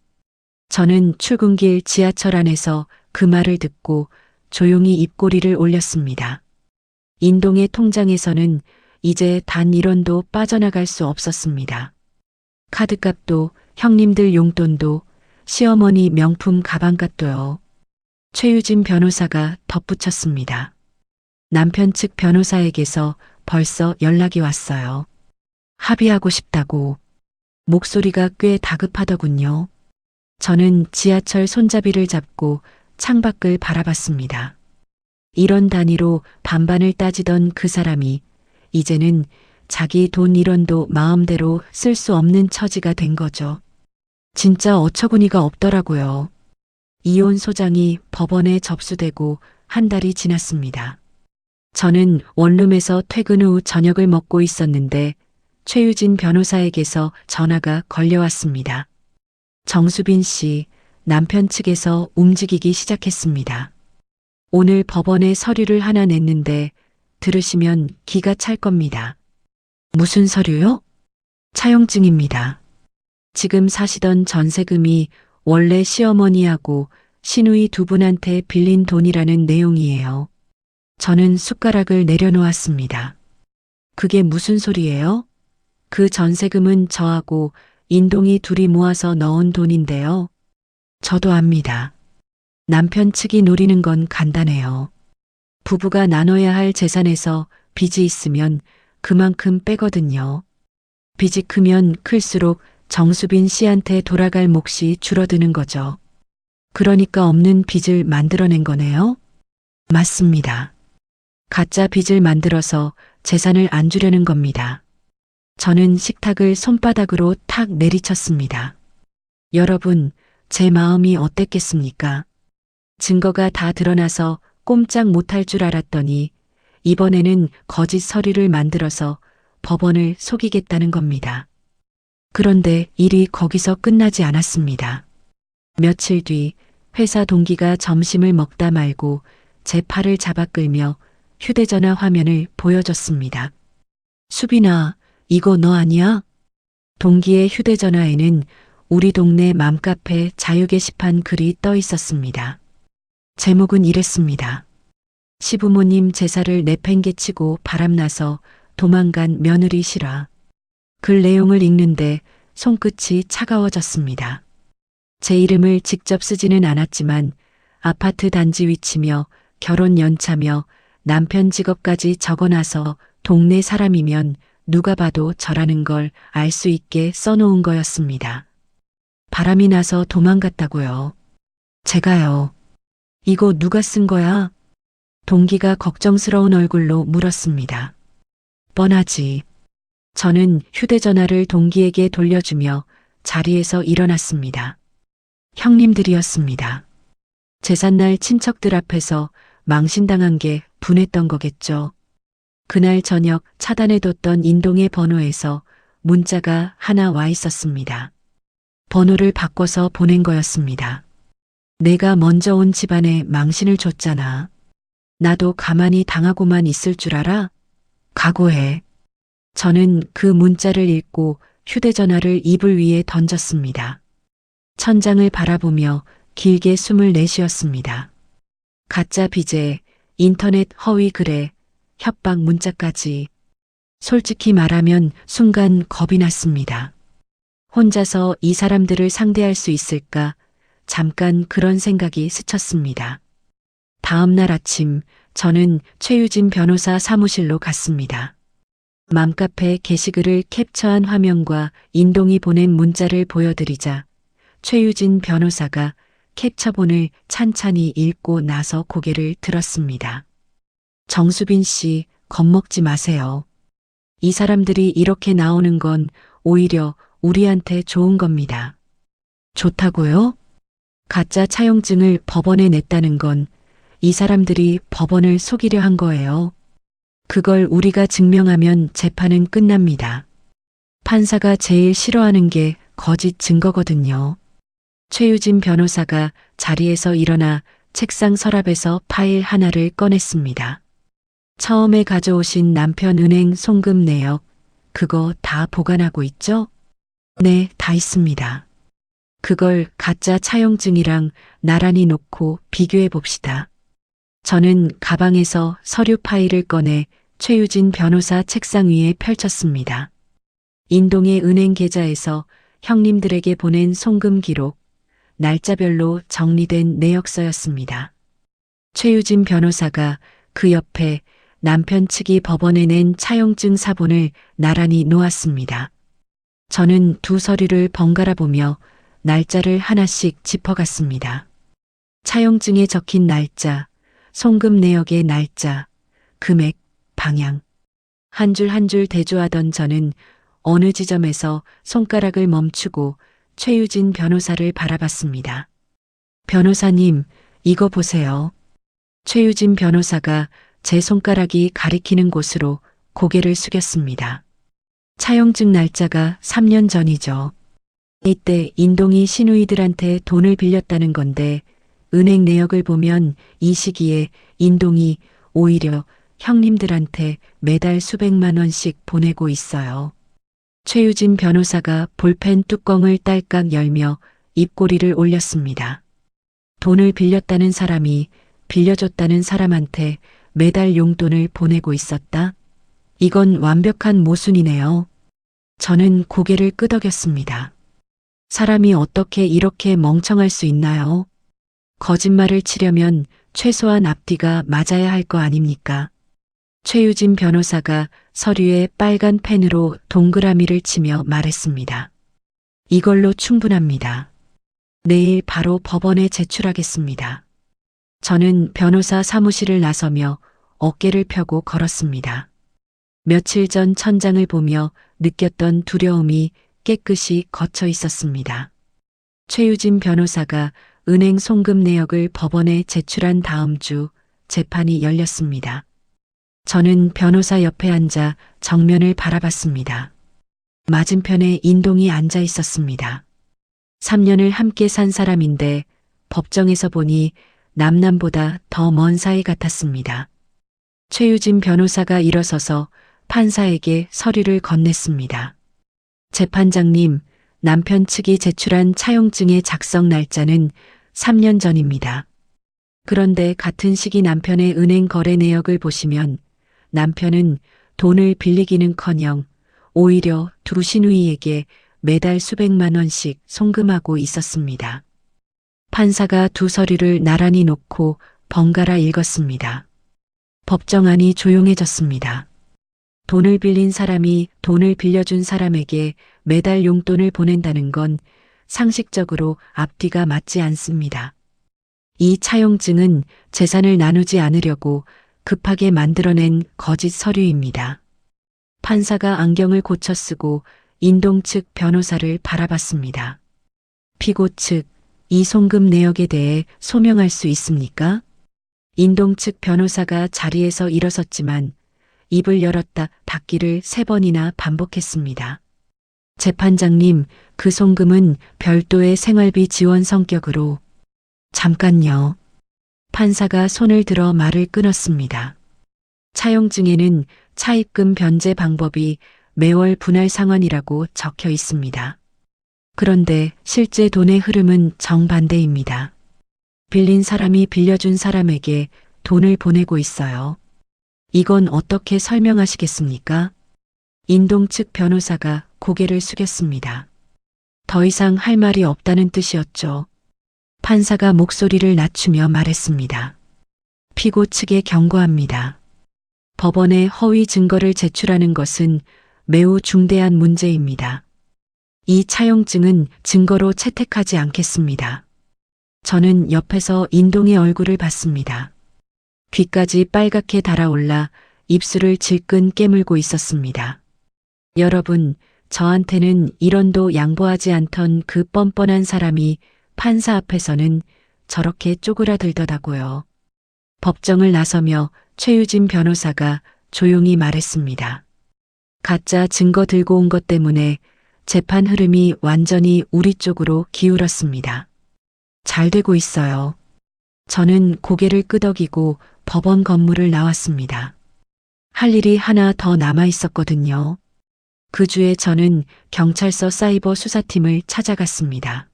저는 출근길 지하철 안에서 그 말을 듣고 조용히 입꼬리를 올렸습니다. 인동의 통장에서는 이제 단 1원도 빠져나갈 수 없었습니다. 카드값도 형님들 용돈도 시어머니 명품 가방값도요. 최유진 변호사가 덧붙였습니다. 남편 측 변호사에게서 벌써 연락이 왔어요. 합의하고 싶다고. 목소리가 꽤 다급하더군요. 저는 지하철 손잡이를 잡고 창밖을 바라봤습니다. 1원 단위로 반반을 따지던 그 사람이 이제는 자기 돈 1원도 마음대로 쓸 수 없는 처지가 된 거죠. 진짜 어처구니가 없더라고요. 이혼 소장이 법원에 접수되고 한 달이 지났습니다. 저는 원룸에서 퇴근 후 저녁을 먹고 있었는데 최유진 변호사에게서 전화가 걸려왔습니다. 정수빈 씨, 남편 측에서 움직이기 시작했습니다. 오늘 법원에 서류를 하나 냈는데 들으시면 기가 찰 겁니다. 무슨 서류요? 차용증입니다. 지금 사시던 전세금이 원래 시어머니하고 시누이 두 분한테 빌린 돈이라는 내용이에요. 저는 숟가락을 내려놓았습니다. 그게 무슨 소리예요? 그 전세금은 저하고 인동이 둘이 모아서 넣은 돈인데요. 저도 압니다. 남편 측이 노리는 건 간단해요. 부부가 나눠야 할 재산에서 빚이 있으면 그만큼 빼거든요. 빚이 크면 클수록 정수빈 씨한테 돌아갈 몫이 줄어드는 거죠. 그러니까 없는 빚을 만들어낸 거네요? 맞습니다. 가짜 빚을 만들어서 재산을 안 주려는 겁니다. 저는 식탁을 손바닥으로 탁 내리쳤습니다. 여러분, 제 마음이 어땠겠습니까? 증거가 다 드러나서 꼼짝 못할 줄 알았더니 이번에는 거짓 서류를 만들어서 법원을 속이겠다는 겁니다. 그런데 일이 거기서 끝나지 않았습니다. 며칠 뒤 회사 동기가 점심을 먹다 말고 제 팔을 잡아 끌며 휴대전화 화면을 보여줬습니다. 수빈아, 이거 너 아니야? 동기의 휴대전화에는 우리 동네 맘카페 자유 게시판 글이 떠 있었습니다. 제목은 이랬습니다. 시부모님 제사를 내팽개치고 바람나서 도망간 며느리 실화. 글 내용을 읽는데 손끝이 차가워졌습니다. 제 이름을 직접 쓰지는 않았지만 아파트 단지 위치며 결혼 연차며 남편 직업까지 적어놔서 동네 사람이면 누가 봐도 저라는 걸 알 수 있게 써놓은 거였습니다. 바람이 나서 도망갔다고요. 제가요. 이거 누가 쓴 거야? 동기가 걱정스러운 얼굴로 물었습니다. 뻔하지. 저는 휴대전화를 동기에게 돌려주며 자리에서 일어났습니다. 형님들이었습니다. 제삿날 친척들 앞에서 망신당한 게 분했던 거겠죠. 그날 저녁 차단해뒀던 인동의 번호에서 문자가 하나 와 있었습니다. 번호를 바꿔서 보낸 거였습니다. 내가 먼저 온 집안에 망신을 줬잖아. 나도 가만히 당하고만 있을 줄 알아? 각오해. 저는 그 문자를 읽고 휴대전화를 이불 위에 던졌습니다. 천장을 바라보며 길게 숨을 내쉬었습니다. 가짜 빚에 인터넷 허위 글에 협박 문자까지. 솔직히 말하면 순간 겁이 났습니다. 혼자서 이 사람들을 상대할 수 있을까? 잠깐 그런 생각이 스쳤습니다. 다음 날 아침 저는 최유진 변호사 사무실로 갔습니다. 맘카페 게시글을 캡처한 화면과 인동이 보낸 문자를 보여드리자 최유진 변호사가 캡처본을 찬찬히 읽고 나서 고개를 들었습니다. 정수빈 씨, 겁먹지 마세요. 이 사람들이 이렇게 나오는 건 오히려 우리한테 좋은 겁니다. 좋다고요? 가짜 차용증을 법원에 냈다는 건 이 사람들이 법원을 속이려 한 거예요. 그걸 우리가 증명하면 재판은 끝납니다. 판사가 제일 싫어하는 게 거짓 증거거든요. 최유진 변호사가 자리에서 일어나 책상 서랍에서 파일 하나를 꺼냈습니다. 처음에 가져오신 남편 은행 송금 내역, 그거 다 보관하고 있죠? 네, 다 있습니다. 그걸 가짜 차용증이랑 나란히 놓고 비교해 봅시다. 저는 가방에서 서류 파일을 꺼내 최유진 변호사 책상 위에 펼쳤습니다. 인동의 은행 계좌에서 형님들에게 보낸 송금 기록, 날짜별로 정리된 내역서였습니다. 최유진 변호사가 그 옆에 남편 측이 법원에 낸 차용증 사본을 나란히 놓았습니다. 저는 두 서류를 번갈아 보며 날짜를 하나씩 짚어갔습니다. 차용증에 적힌 날짜, 송금 내역의 날짜, 금액, 방향. 한 줄 한 줄 대조하던 저는 어느 지점에서 손가락을 멈추고 최유진 변호사를 바라봤습니다. 변호사님, 이거 보세요. 최유진 변호사가 제 손가락이 가리키는 곳으로 고개를 숙였습니다. 차용증 날짜가 3년 전이죠. 이때 인동이 시누이들한테 돈을 빌렸다는 건데 은행 내역을 보면 이 시기에 인동이 오히려 형님들한테 매달 수백만 원씩 보내고 있어요. 최유진 변호사가 볼펜 뚜껑을 딸깍 열며 입꼬리를 올렸습니다. 돈을 빌렸다는 사람이 빌려줬다는 사람한테 매달 용돈을 보내고 있었다? 이건 완벽한 모순이네요. 저는 고개를 끄덕였습니다. 사람이 어떻게 이렇게 멍청할 수 있나요? 거짓말을 치려면 최소한 앞뒤가 맞아야 할 거 아닙니까? 최유진 변호사가 서류에 빨간 펜으로 동그라미를 치며 말했습니다. 이걸로 충분합니다. 내일 바로 법원에 제출하겠습니다. 저는 변호사 사무실을 나서며 어깨를 펴고 걸었습니다. 며칠 전 천장을 보며 느꼈던 두려움이 깨끗이 걷혀 있었습니다. 최유진 변호사가 은행 송금 내역을 법원에 제출한 다음 주 재판이 열렸습니다. 저는 변호사 옆에 앉아 정면을 바라봤습니다. 맞은편에 인동이 앉아 있었습니다. 3년을 함께 산 사람인데 법정에서 보니 남남보다 더 먼 사이 같았습니다. 최유진 변호사가 일어서서 판사에게 서류를 건넸습니다. 재판장님, 남편 측이 제출한 차용증의 작성 날짜는 3년 전입니다. 그런데 같은 시기 남편의 은행 거래 내역을 보시면 남편은 돈을 빌리기는커녕 오히려 두 시누이에게 매달 수백만 원씩 송금하고 있었습니다. 판사가 두 서류를 나란히 놓고 번갈아 읽었습니다. 법정안이 조용해졌습니다. 돈을 빌린 사람이 돈을 빌려준 사람에게 매달 용돈을 보낸다는 건 상식적으로 앞뒤가 맞지 않습니다. 이 차용증은 재산을 나누지 않으려고 급하게 만들어낸 거짓 서류입니다. 판사가 안경을 고쳐 쓰고 인동 측 변호사를 바라봤습니다. 피고 측, 이 송금 내역에 대해 소명할 수 있습니까? 인동 측 변호사가 자리에서 일어섰지만 입을 열었다 닫기를 3번이나 반복했습니다. 재판장님, 그 송금은 별도의 생활비 지원 성격으로. 잠깐요. 판사가 손을 들어 말을 끊었습니다. 차용증에는 차입금 변제 방법이 매월 분할 상환이라고 적혀 있습니다. 그런데 실제 돈의 흐름은 정반대입니다. 빌린 사람이 빌려준 사람에게 돈을 보내고 있어요. 이건 어떻게 설명하시겠습니까? 인동 측 변호사가 고개를 숙였습니다. 더 이상 할 말이 없다는 뜻이었죠. 판사가 목소리를 낮추며 말했습니다. 피고 측에 경고합니다. 법원에 허위 증거를 제출하는 것은 매우 중대한 문제입니다. 이 차용증은 증거로 채택하지 않겠습니다. 저는 옆에서 인동의 얼굴을 봤습니다. 귀까지 빨갛게 달아올라 입술을 질끈 깨물고 있었습니다. 여러분, 저한테는 1원도 양보하지 않던 그 뻔뻔한 사람이 판사 앞에서는 저렇게 쪼그라들더라고요. 법정을 나서며 최유진 변호사가 조용히 말했습니다. 가짜 증거 들고 온 것 때문에 재판 흐름이 완전히 우리 쪽으로 기울었습니다. 잘 되고 있어요. 저는 고개를 끄덕이고 법원 건물을 나왔습니다. 할 일이 하나 더 남아 있었거든요. 그 주에 저는 경찰서 사이버 수사팀을 찾아갔습니다.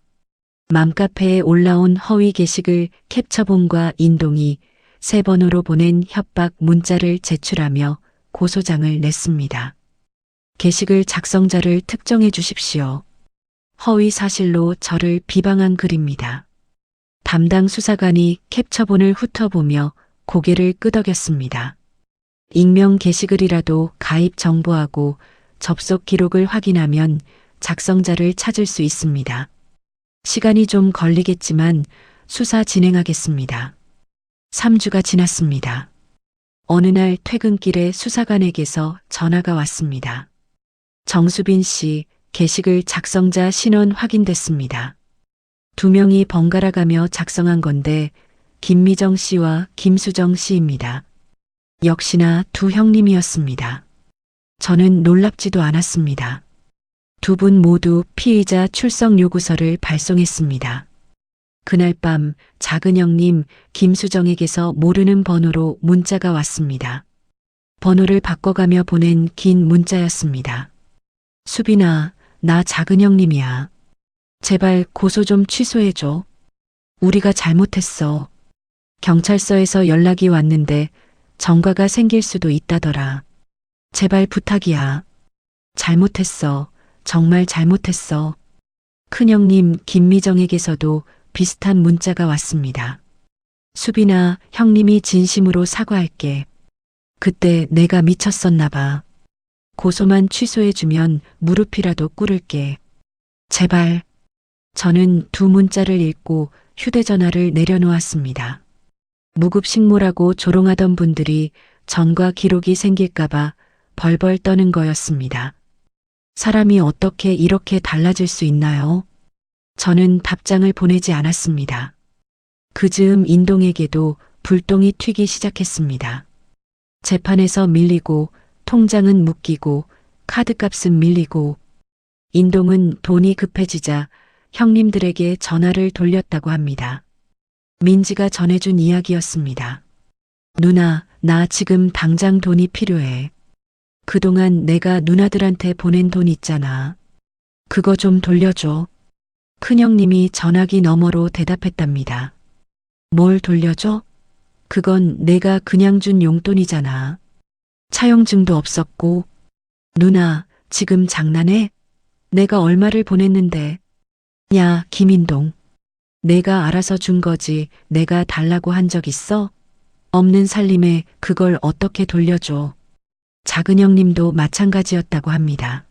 맘카페에 올라온 허위 게시글 캡처본과 인동이 세 번호로 보낸 협박 문자를 제출하며 고소장을 냈습니다. 게시글 작성자를 특정해 주십시오. 허위 사실로 저를 비방한 글입니다. 담당 수사관이 캡처본을 훑어보며 고개를 끄덕였습니다. 익명 게시글이라도 가입 정보하고 접속 기록을 확인하면 작성자를 찾을 수 있습니다. 시간이 좀 걸리겠지만 수사 진행하겠습니다. 3주가 지났습니다. 어느 날 퇴근길에 수사관에게서 전화가 왔습니다. 정수빈 씨, 게시글 작성자 신원 확인됐습니다. 2명이 번갈아 가며 작성한 건데 김미정 씨와 김수정 씨입니다. 역시나 두 형님이었습니다. 저는 놀랍지도 않았습니다. 두 분 모두 피의자 출석 요구서를 발송했습니다. 그날 밤 작은 형님 김수정에게서 모르는 번호로 문자가 왔습니다. 번호를 바꿔가며 보낸 긴 문자였습니다. 수빈아, 나 작은 형님이야. 제발 고소 좀 취소해줘. 우리가 잘못했어. 경찰서에서 연락이 왔는데 전과가 생길 수도 있다더라. 제발 부탁이야. 잘못했어. 정말 잘못했어. 큰형님 김미정에게서도 비슷한 문자가 왔습니다. 수빈아, 형님이 진심으로 사과할게. 그때 내가 미쳤었나 봐. 고소만 취소해주면 무릎이라도 꿇을게. 제발. 저는 두 문자를 읽고 휴대전화를 내려놓았습니다. 무급식모라고 조롱하던 분들이 전과 기록이 생길까봐 벌벌 떠는 거였습니다. 사람이 어떻게 이렇게 달라질 수 있나요? 저는 답장을 보내지 않았습니다. 그 즈음 인동에게도 불똥이 튀기 시작했습니다. 재판에서 밀리고 통장은 묶이고 카드값은 밀리고 인동은 돈이 급해지자 형님들에게 전화를 돌렸다고 합니다. 민지가 전해준 이야기였습니다. 누나, 나 지금 당장 돈이 필요해. 그동안 내가 누나들한테 보낸 돈 있잖아. 그거 좀 돌려줘. 큰형님이 전화기 너머로 대답했답니다. 뭘 돌려줘? 그건 내가 그냥 준 용돈이잖아. 차용증도 없었고. 누나, 지금 장난해? 내가 얼마를 보냈는데. 야, 김인동. 내가 알아서 준 거지 내가 달라고 한 적 있어? 없는 살림에 그걸 어떻게 돌려줘. 작은 형님도 마찬가지였다고 합니다.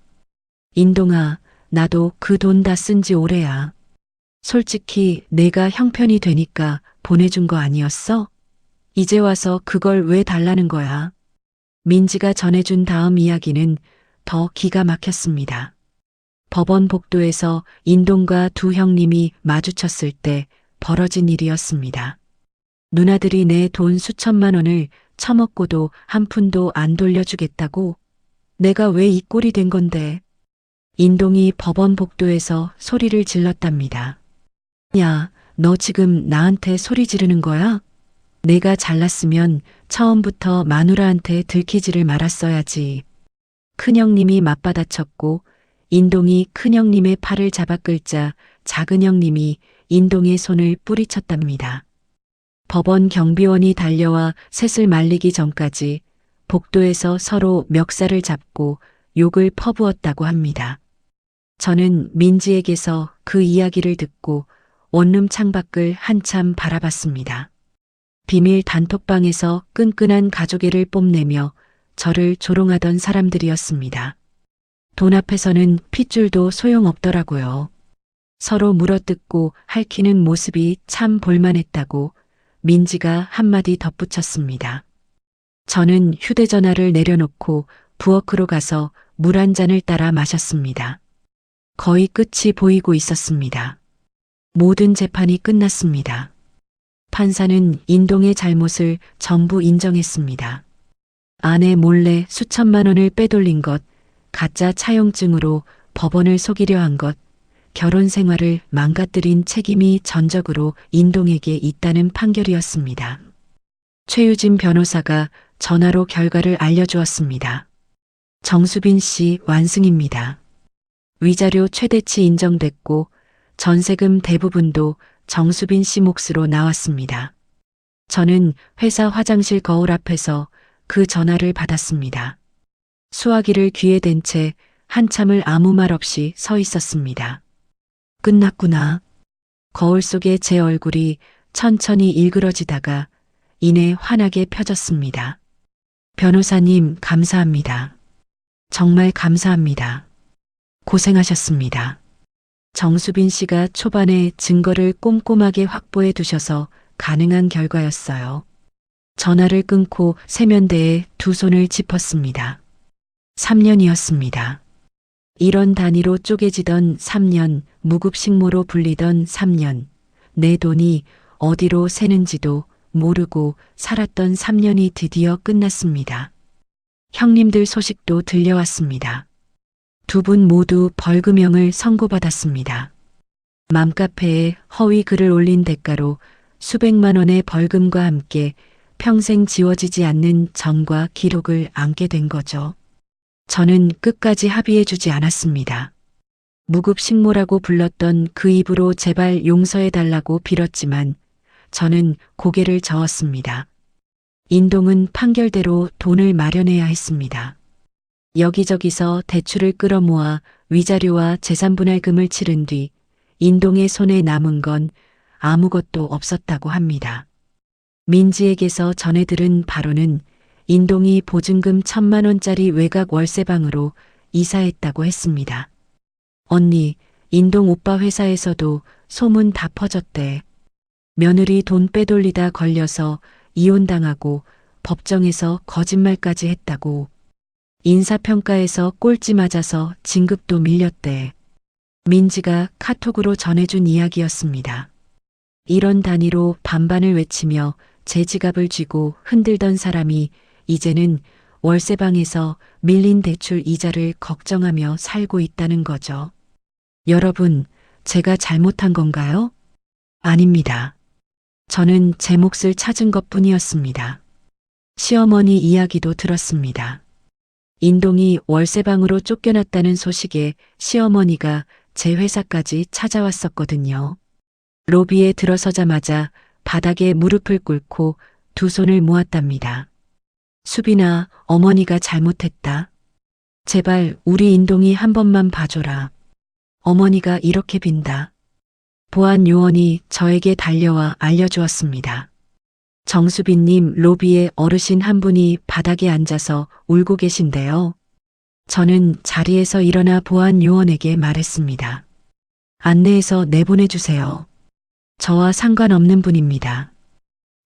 인동아, 나도 그 돈 다 쓴 지 오래야. 솔직히 내가 형편이 되니까 보내준 거 아니었어? 이제 와서 그걸 왜 달라는 거야? 민지가 전해준 다음 이야기는 더 기가 막혔습니다. 법원 복도에서 인동과 두 형님이 마주쳤을 때 벌어진 일이었습니다. 누나들이 내 돈 수천만 원을 처먹고도 한 푼도 안 돌려주겠다고? 내가 왜 이 꼴이 된 건데? 인동이 법원 복도에서 소리를 질렀답니다. 야, 너 지금 나한테 소리 지르는 거야? 내가 잘났으면 처음부터 마누라한테 들키지를 말았어야지. 큰형님이 맞받아쳤고 인동이 큰형님의 팔을 잡아 끌자 작은형님이 인동의 손을 뿌리쳤답니다. 법원 경비원이 달려와 셋을 말리기 전까지 복도에서 서로 멱살을 잡고 욕을 퍼부었다고 합니다. 저는 민지에게서 그 이야기를 듣고 원룸 창밖을 한참 바라봤습니다. 비밀 단톡방에서 끈끈한 가족애를 뽐내며 저를 조롱하던 사람들이었습니다. 돈 앞에서는 핏줄도 소용없더라고요. 서로 물어뜯고 핥히는 모습이 참 볼만했다고 민지가 한마디 덧붙였습니다. 저는 휴대전화를 내려놓고 부엌으로 가서 물 한 잔을 따라 마셨습니다. 거의 끝이 보이고 있었습니다. 모든 재판이 끝났습니다. 판사는 인동의 잘못을 전부 인정했습니다. 아내 몰래 수천만 원을 빼돌린 것, 가짜 차용증으로 법원을 속이려 한 것, 결혼 생활을 망가뜨린 책임이 전적으로 인동에게 있다는 판결이었습니다. 최유진 변호사가 전화로 결과를 알려주었습니다. 정수빈 씨 완승입니다. 위자료 최대치 인정됐고 전세금 대부분도 정수빈 씨 몫으로 나왔습니다. 저는 회사 화장실 거울 앞에서 그 전화를 받았습니다. 수화기를 귀에 댄 채 한참을 아무 말 없이 서 있었습니다. 끝났구나. 거울 속에 제 얼굴이 천천히 일그러지다가 이내 환하게 펴졌습니다. 변호사님, 감사합니다. 정말 감사합니다. 고생하셨습니다. 정수빈 씨가 초반에 증거를 꼼꼼하게 확보해 두셔서 가능한 결과였어요. 전화를 끊고 세면대에 두 손을 짚었습니다. 3년이었습니다. 이런 단위로 쪼개지던 3년, 무급식모로 불리던 3년, 내 돈이 어디로 새는지도 모르고 살았던 3년이 드디어 끝났습니다. 형님들 소식도 들려왔습니다. 두 분 모두 벌금형을 선고받았습니다. 맘카페에 허위 글을 올린 대가로 수백만 원의 벌금과 함께 평생 지워지지 않는 전과 기록을 안게 된 거죠. 저는 끝까지 합의해주지 않았습니다. 무급식모라고 불렀던 그 입으로 제발 용서해달라고 빌었지만 저는 고개를 저었습니다. 인동은 판결대로 돈을 마련해야 했습니다. 여기저기서 대출을 끌어모아 위자료와 재산분할금을 치른 뒤 인동의 손에 남은 건 아무것도 없었다고 합니다. 민지에게서 전해 들은 바로는 인동이 보증금 1,000만 원짜리 외곽 월세방으로 이사했다고 했습니다. 언니, 인동 오빠 회사에서도 소문 다 퍼졌대. 며느리 돈 빼돌리다 걸려서 이혼당하고 법정에서 거짓말까지 했다고. 인사평가에서 꼴찌 맞아서 진급도 밀렸대. 민지가 카톡으로 전해준 이야기였습니다. 이런 단위로 반반을 외치며 제 지갑을 쥐고 흔들던 사람이 이제는 월세방에서 밀린 대출 이자를 걱정하며 살고 있다는 거죠. 여러분, 제가 잘못한 건가요? 아닙니다. 저는 제 몫을 찾은 것뿐이었습니다. 시어머니 이야기도 들었습니다. 인동이 월세방으로 쫓겨났다는 소식에 시어머니가 제 회사까지 찾아왔었거든요. 로비에 들어서자마자 바닥에 무릎을 꿇고 두 손을 모았답니다. 수빈아, 어머니가 잘못했다. 제발 우리 인동이 한 번만 봐줘라. 어머니가 이렇게 빈다. 보안 요원이 저에게 달려와 알려주었습니다. 정수빈님, 로비에 어르신 한 분이 바닥에 앉아서 울고 계신데요. 저는 자리에서 일어나 보안 요원에게 말했습니다. 안내해서 내보내주세요. 저와 상관없는 분입니다.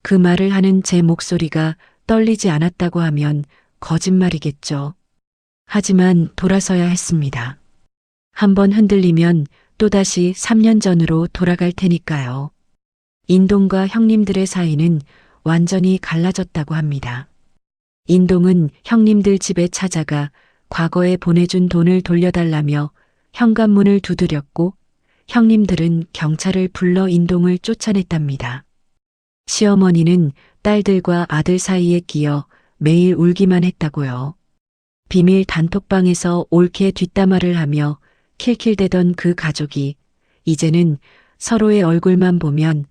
그 말을 하는 제 목소리가 떨리지 않았다고 하면 거짓말이겠죠. 하지만 돌아서야 했습니다. 한번 흔들리면 또다시 3년 전으로 돌아갈 테니까요. 인동과 형님들의 사이는 완전히 갈라졌다고 합니다. 인동은 형님들 집에 찾아가 과거에 보내준 돈을 돌려달라며 현관문을 두드렸고 형님들은 경찰을 불러 인동을 쫓아냈답니다. 시어머니는 딸들과 아들 사이에 끼어 매일 울기만 했다고요. 비밀 단톡방에서 옳게 뒷담화를 하며 킬킬대던 그 가족이 이제는 서로의 얼굴만 보면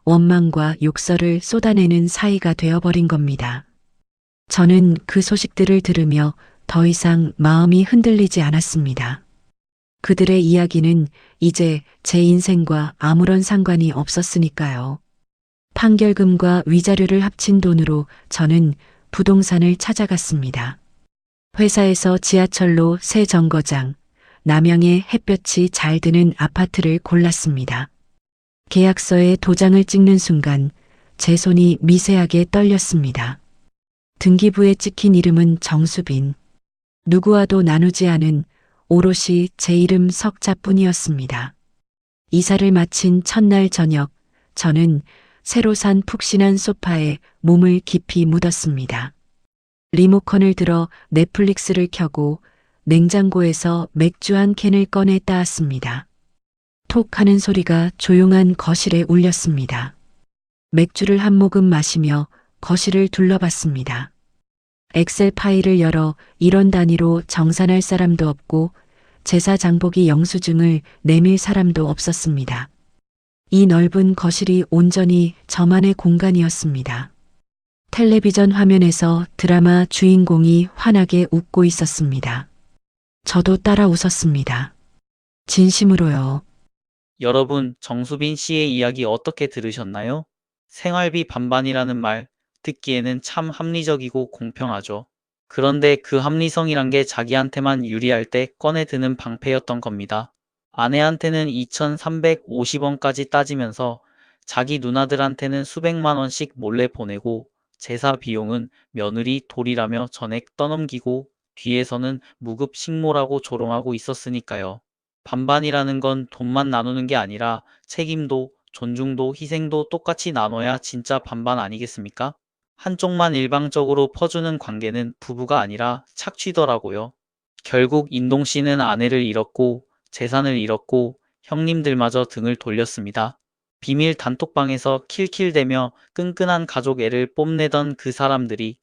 원망과 욕설을 쏟아내는 사이가 되어버린 겁니다. 저는 그 소식들을 들으며 더 이상 마음이 흔들리지 않았습니다. 그들의 이야기는 이제 제 인생과 아무런 상관이 없었으니까요. 판결금과 위자료를 합친 돈으로 저는 부동산을 찾아갔습니다. 회사에서 지하철로 새 정거장, 남양의 햇볕이 잘 드는 아파트를 골랐습니다. 계약서에 도장을 찍는 순간 제 손이 미세하게 떨렸습니다. 등기부에 찍힌 이름은 정수빈. 누구와도 나누지 않은 오롯이 제 이름 석자뿐이었습니다. 이사를 마친 첫날 저녁, 저는 새로 산 푹신한 소파에 몸을 깊이 묻었습니다. 리모컨을 들어 넷플릭스를 켜고 냉장고에서 맥주 한 캔을 꺼내 따았습니다. 톡 하는 소리가 조용한 거실에 울렸습니다. 맥주를 한 모금 마시며 거실을 둘러봤습니다. 엑셀 파일을 열어 이런 단위로 정산할 사람도 없고 제사 장보기 영수증을 내밀 사람도 없었습니다. 이 넓은 거실이 온전히 저만의 공간이었습니다. 텔레비전 화면에서 드라마 주인공이 환하게 웃고 있었습니다. 저도 따라 웃었습니다. 진심으로요. 여러분, 정수빈 씨의 이야기 어떻게 들으셨나요? 생활비 반반이라는 말 듣기에는 참 합리적이고 공평하죠. 그런데 그 합리성이란 게 자기한테만 유리할 때 꺼내 드는 방패였던 겁니다. 아내한테는 2,350원까지 따지면서 자기 누나들한테는 수백만 원씩 몰래 보내고 제사 비용은 며느리 돌이라며 전액 떠넘기고 뒤에서는 무급 식모라고 조롱하고 있었으니까요. 반반이라는 건 돈만 나누는 게 아니라 책임도, 존중도, 희생도 똑같이 나눠야 진짜 반반 아니겠습니까? 한쪽만 일방적으로 퍼주는 관계는 부부가 아니라 착취더라고요. 결국 인동 씨는 아내를 잃었고 재산을 잃었고 형님들마저 등을 돌렸습니다. 비밀 단톡방에서 킬킬대며 끈끈한 가족 애를 뽐내던 그 사람들이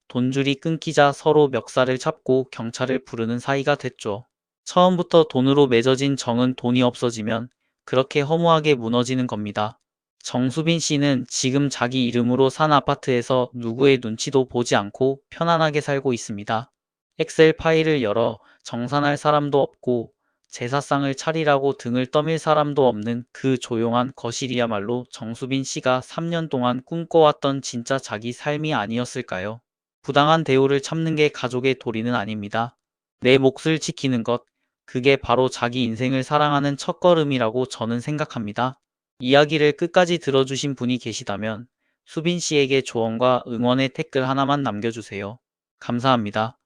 돈줄이 끊기자 서로 멱살을 잡고 경찰을 부르는 사이가 됐죠. 처음부터 돈으로 맺어진 정은 돈이 없어지면 그렇게 허무하게 무너지는 겁니다. 정수빈 씨는 지금 자기 이름으로 산 아파트에서 누구의 눈치도 보지 않고 편안하게 살고 있습니다. 엑셀 파일을 열어 정산할 사람도 없고 제사상을 차리라고 등을 떠밀 사람도 없는 그 조용한 거실이야말로 정수빈 씨가 3년 동안 꿈꿔왔던 진짜 자기 삶이 아니었을까요? 부당한 대우를 참는 게 가족의 도리는 아닙니다. 내 몫을 지키는 것, 그게 바로 자기 인생을 사랑하는 첫걸음이라고 저는 생각합니다. 이야기를 끝까지 들어주신 분이 계시다면 수빈 씨에게 조언과 응원의 댓글 하나만 남겨주세요. 감사합니다.